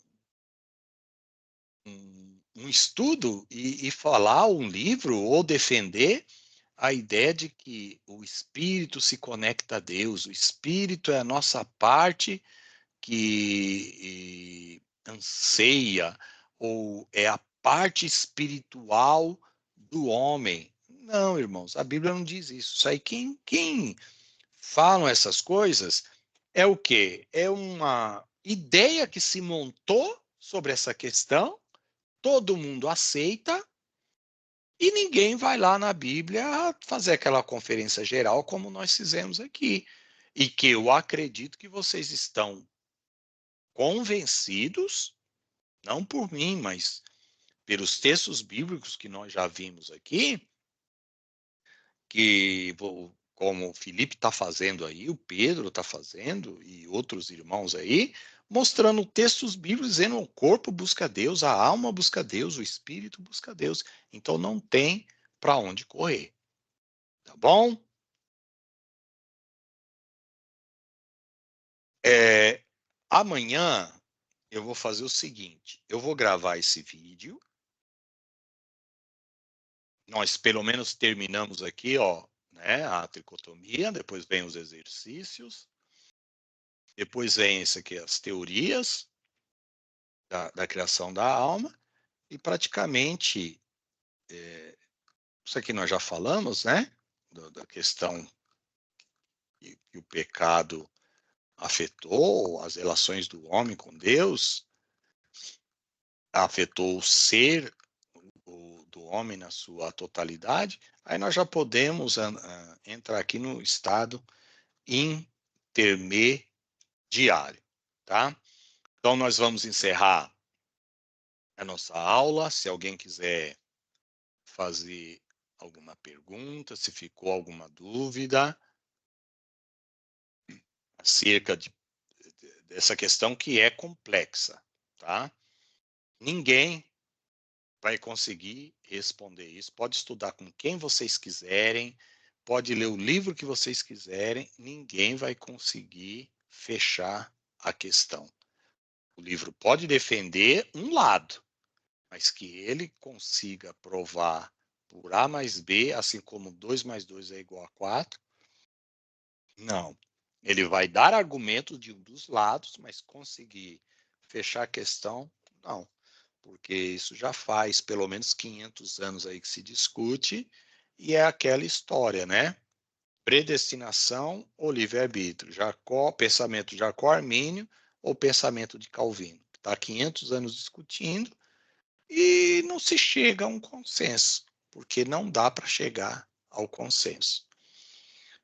estudo e falar um livro ou defender a ideia de que o espírito se conecta a Deus, o espírito é a nossa parte que anseia, ou é a parte espiritual do homem. Não, irmãos, a Bíblia não diz isso. Isso aí, quem falam essas coisas é o quê? É uma ideia que se montou sobre essa questão, todo mundo aceita, e ninguém vai lá na Bíblia fazer aquela conferência geral como nós fizemos aqui. E que eu acredito que vocês estão convencidos, não por mim, mas pelos textos bíblicos que nós já vimos aqui, que como o Felipe está fazendo aí, o Pedro está fazendo e outros irmãos aí, mostrando textos bíblicos dizendo o corpo busca Deus, a alma busca Deus, o espírito busca Deus. Então não tem para onde correr. Tá bom? Amanhã eu vou fazer o seguinte, eu vou gravar esse vídeo. Nós pelo menos terminamos aqui, ó, né, a tricotomia, depois vem os exercícios, depois vem isso aqui, as teorias da criação da alma, e praticamente isso aqui nós já falamos, né, da questão que o pecado afetou as relações do homem com Deus, afetou o ser do homem na sua totalidade, aí nós já podemos entrar aqui no estado intermediário, tá? Então, nós vamos encerrar a nossa aula. Se alguém quiser fazer alguma pergunta, se ficou alguma dúvida acerca dessa questão que é complexa, tá? Ninguém vai conseguir responder isso. Pode estudar com quem vocês quiserem, pode ler o livro que vocês quiserem, ninguém vai conseguir fechar a questão. O livro pode defender um lado, mas que ele consiga provar por A mais B, assim como 2 mais 2 é igual a 4. Não. Ele vai dar argumento de um dos lados, mas conseguir fechar a questão, não. Porque isso já faz pelo menos 500 anos aí que se discute, e é aquela história, né? Predestinação ou livre-arbítrio, pensamento de Jacó-Armínio ou pensamento de Calvino. Está 500 anos discutindo e não se chega a um consenso, porque não dá para chegar ao consenso.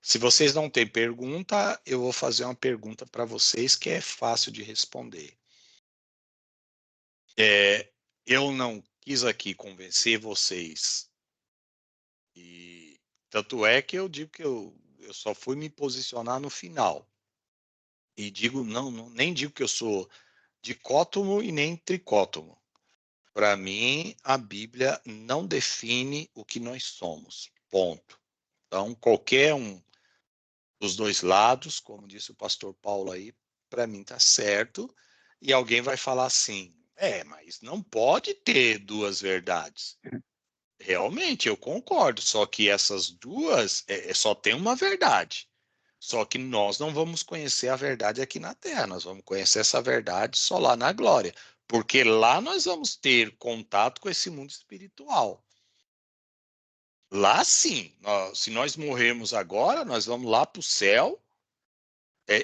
Se vocês não têm pergunta, eu vou fazer uma pergunta para vocês que é fácil de responder. Eu não quis aqui convencer vocês, e tanto é que eu digo que eu só fui me posicionar no final. E digo, nem digo que eu sou dicótomo e nem tricótomo. Para mim, a Bíblia não define o que nós somos. Ponto. Então, qualquer um dos dois lados, como disse o pastor Paulo aí, para mim está certo. E alguém vai falar assim, mas não pode ter duas verdades. Realmente, eu concordo, só que essas duas, só tem uma verdade. Só que nós não vamos conhecer a verdade aqui na Terra, nós vamos conhecer essa verdade só lá na glória, porque lá nós vamos ter contato com esse mundo espiritual. Lá sim, se nós morrermos agora, nós vamos lá para o céu,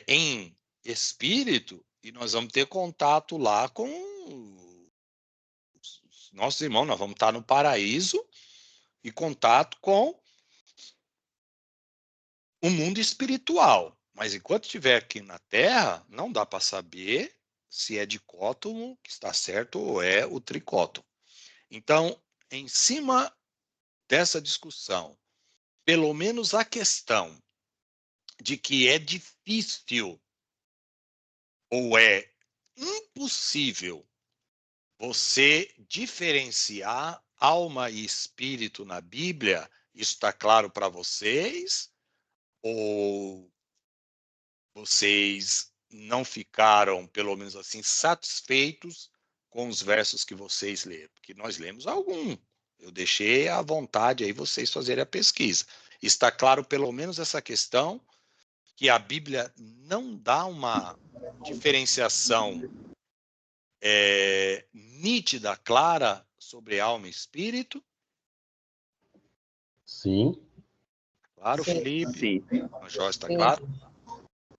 em espírito, e nós vamos ter contato lá com os nossos irmãos, nós vamos estar no paraíso e contato com o mundo espiritual. Mas enquanto estiver aqui na Terra, não dá para saber se é dicótomo que está certo ou é o tricótomo. Então, em cima dessa discussão, pelo menos a questão de que é difícil ou é impossível você diferenciar alma e espírito na Bíblia, isso está claro para vocês? Ou vocês não ficaram, pelo menos assim, satisfeitos com os versos que vocês leram? Porque nós lemos algum. Eu deixei à vontade aí vocês fazerem a pesquisa. Está claro, pelo menos, essa questão, que a Bíblia não dá uma diferenciação nítida, clara, sobre alma e espírito? Sim. Claro, Sim. Felipe? Sim, A Joyce está Sim. claro?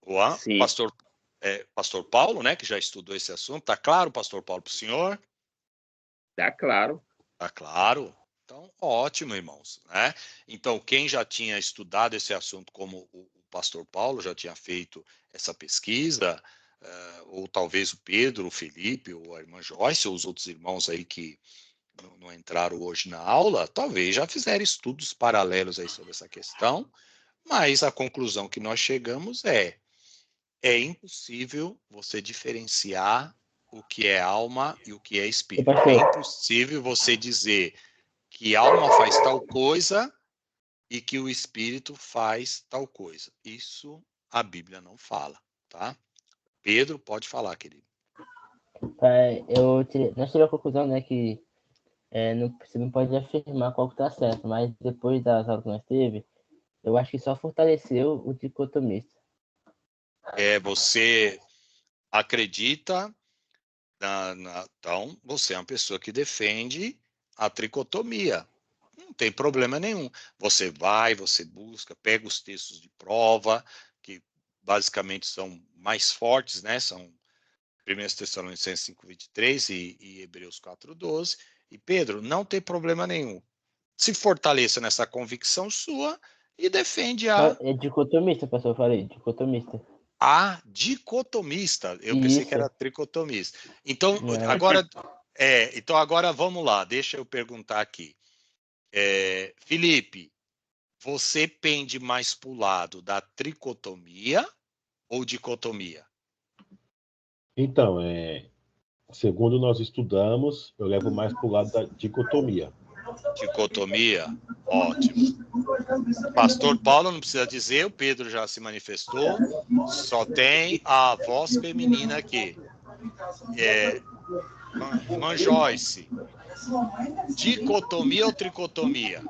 Juan, sim. Pastor Paulo, né, que já estudou esse assunto, está claro, Pastor Paulo, para o senhor? Tá claro. Está claro? Então, ótimo, irmãos. Né? Então, quem já tinha estudado esse assunto, como o pastor Paulo já tinha feito essa pesquisa, ou talvez o Pedro, o Felipe, ou a irmã Joyce, ou os outros irmãos aí que não entraram hoje na aula, talvez já fizeram estudos paralelos aí sobre essa questão, mas a conclusão que nós chegamos é impossível você diferenciar o que é alma e o que é espírito. É impossível você dizer que alma faz tal coisa e que o espírito faz tal coisa. Isso a Bíblia não fala, tá? Pedro, pode falar, querido. Nós tiramos a conclusão, né, que você não pode afirmar qual que está certo, mas depois das aulas que nós teve, eu acho que só fortaleceu o dicotomista. Você acredita, então você é uma pessoa que defende a tricotomia. Não tem problema nenhum. Você busca, pega os textos de prova, que basicamente são mais fortes, né? São 1 Tessalonicenses 5:23 e Hebreus 4:12. E Pedro, não tem problema nenhum. Se fortaleça nessa convicção sua e defende a... É dicotomista, pastor, eu falei, dicotomista. A dicotomista. Eu pensei que era tricotomista. Então, agora vamos lá. Deixa eu perguntar aqui. Felipe, você pende mais para o lado da tricotomia ou dicotomia? Então, segundo nós estudamos, eu levo mais para o lado da dicotomia. Dicotomia? Ótimo. Pastor Paulo não precisa dizer, o Pedro já se manifestou, só tem a voz feminina aqui. Irmã Joyce, dicotomia ou tricotomia?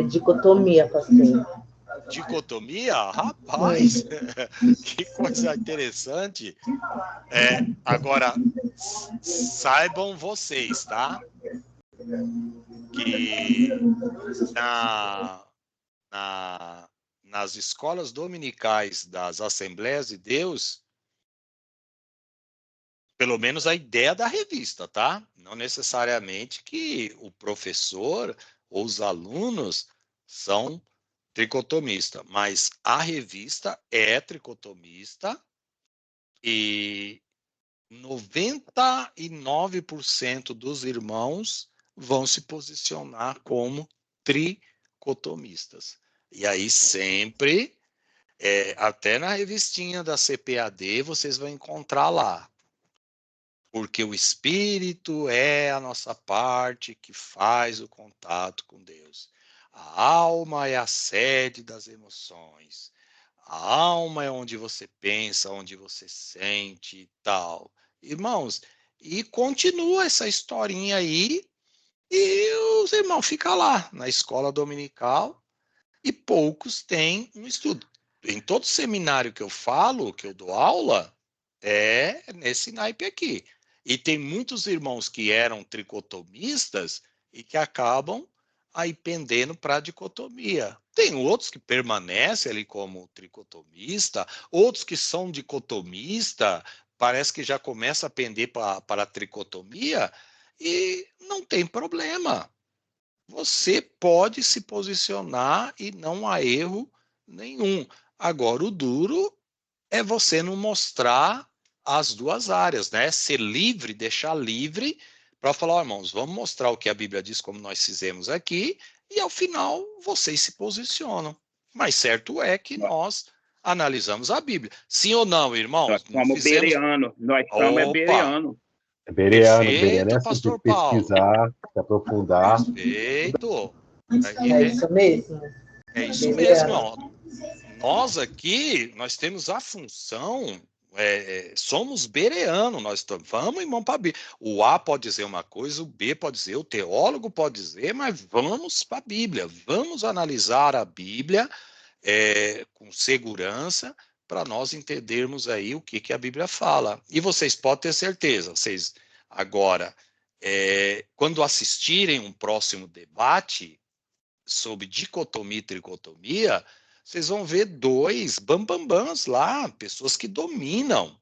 Dicotomia, pastor. Dicotomia? Rapaz, que coisa interessante. Agora, saibam vocês, tá? Que nas escolas dominicais das Assembleias de Deus, pelo menos a ideia da revista, tá? Não necessariamente que o professor ou os alunos são tricotomistas, mas a revista é tricotomista e 99% dos irmãos vão se posicionar como tricotomistas. E aí sempre, até na revistinha da CPAD, vocês vão encontrar lá. Porque o espírito é a nossa parte que faz o contato com Deus. A alma é a sede das emoções. A alma é onde você pensa, onde você sente e tal. Irmãos, e continua essa historinha aí, e os irmãos ficam lá, na escola dominical, e poucos têm um estudo. Em todo seminário que eu falo, que eu dou aula, é nesse naipe aqui. E tem muitos irmãos que eram tricotomistas e que acabam aí pendendo para a dicotomia. Tem outros que permanecem ali como tricotomista, outros que são dicotomista, parece que já começa a pender para a tricotomia, e não tem problema. Você pode se posicionar e não há erro nenhum. Agora, o duro é você não mostrar as duas áreas, né? Ser livre, deixar livre para falar, oh, irmãos, vamos mostrar o que a Bíblia diz, como nós fizemos aqui, e ao final vocês se posicionam. Mas certo é que nós analisamos a Bíblia. Sim ou não, irmãos? Nós Não somos fizemos. bereano. Nós somos Opa! bereano. Bereano é Perfeito, assim de pastor Paulo. pesquisar, de aprofundar. Perfeito. É isso mesmo. É isso mesmo, ó. Nós aqui, nós temos a função, somos bereanos, nós vamos, irmão, para a Bíblia. O A pode dizer uma coisa, o B pode dizer, o teólogo pode dizer, mas vamos para a Bíblia, vamos analisar a Bíblia com segurança para nós entendermos aí o que a Bíblia fala. E vocês podem ter certeza, vocês agora, quando assistirem um próximo debate sobre dicotomia e tricotomia, vocês vão ver dois bambambãs lá, pessoas que dominam.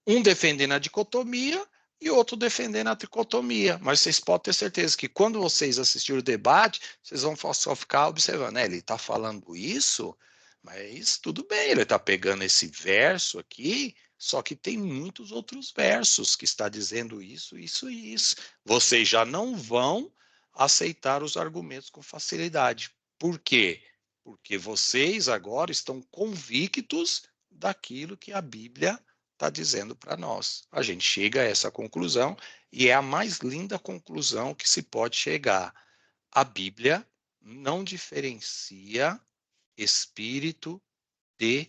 Um defendendo a dicotomia e outro defendendo a tricotomia. Mas vocês podem ter certeza que quando vocês assistirem o debate, vocês vão só ficar observando, né? Ele está falando isso, mas tudo bem, ele está pegando esse verso aqui, só que tem muitos outros versos que está dizendo isso, isso e isso. Vocês já não vão aceitar os argumentos com facilidade. Por quê? Porque vocês agora estão convictos daquilo que a Bíblia está dizendo para nós. A gente chega a essa conclusão e é a mais linda conclusão que se pode chegar. A Bíblia não diferencia espírito de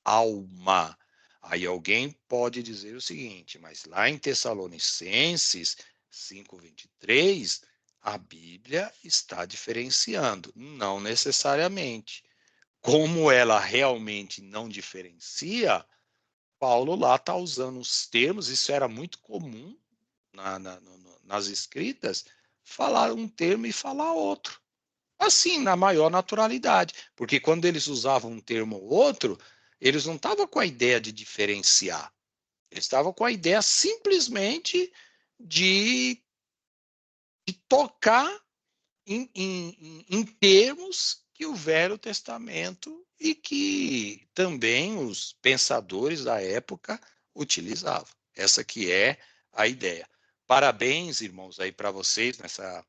alma. Aí alguém pode dizer o seguinte, mas lá em Tessalonicenses 5:23, a Bíblia está diferenciando. Não necessariamente. Como ela realmente não diferencia, Paulo lá está usando os termos, isso era muito comum nas escritas, falar um termo e falar outro. Assim, na maior naturalidade. Porque quando eles usavam um termo ou outro, eles não estavam com a ideia de diferenciar. Eles estavam com a ideia simplesmente de tocar em termos que o Velho Testamento e que também os pensadores da época utilizavam. Essa que é a ideia. Parabéns, irmãos, aí para vocês nessa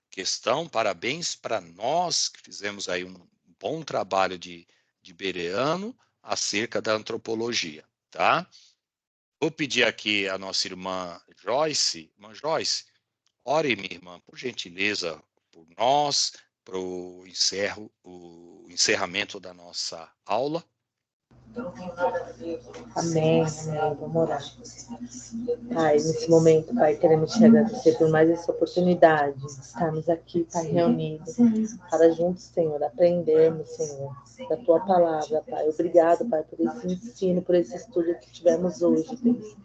questão, parabéns para nós que fizemos aí um bom trabalho de bereano acerca da antropologia, tá? Vou pedir aqui a nossa irmã Joyce, ore, minha irmã, por gentileza, por nós, para o encerramento da nossa aula. Amém, amém. Vamos orar. Pai, nesse momento, Pai, queremos te agradecer por mais essa oportunidade de estarmos aqui, Pai, reunidos, para juntos, Senhor, aprendermos, Senhor, da Tua palavra, Pai. Obrigado, Pai, por esse ensino, por esse estudo que tivemos hoje, Deus.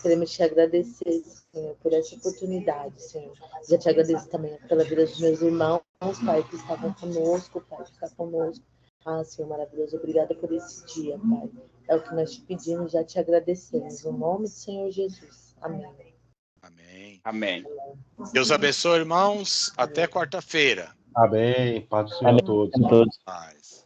Queremos te agradecer, Senhor, por essa oportunidade, Senhor. Já te agradeço também pela vida dos meus irmãos, Pai, que estavam conosco, Pai, que está conosco. Ah, Senhor maravilhoso, obrigada por esse dia, Pai. É o que nós te pedimos, já te agradecemos. No nome do Senhor Jesus. Amém. Amém. Amém. Deus abençoe, irmãos. Até quarta-feira. Amém. Paz do Senhor Amém a todos. a todos. Paz.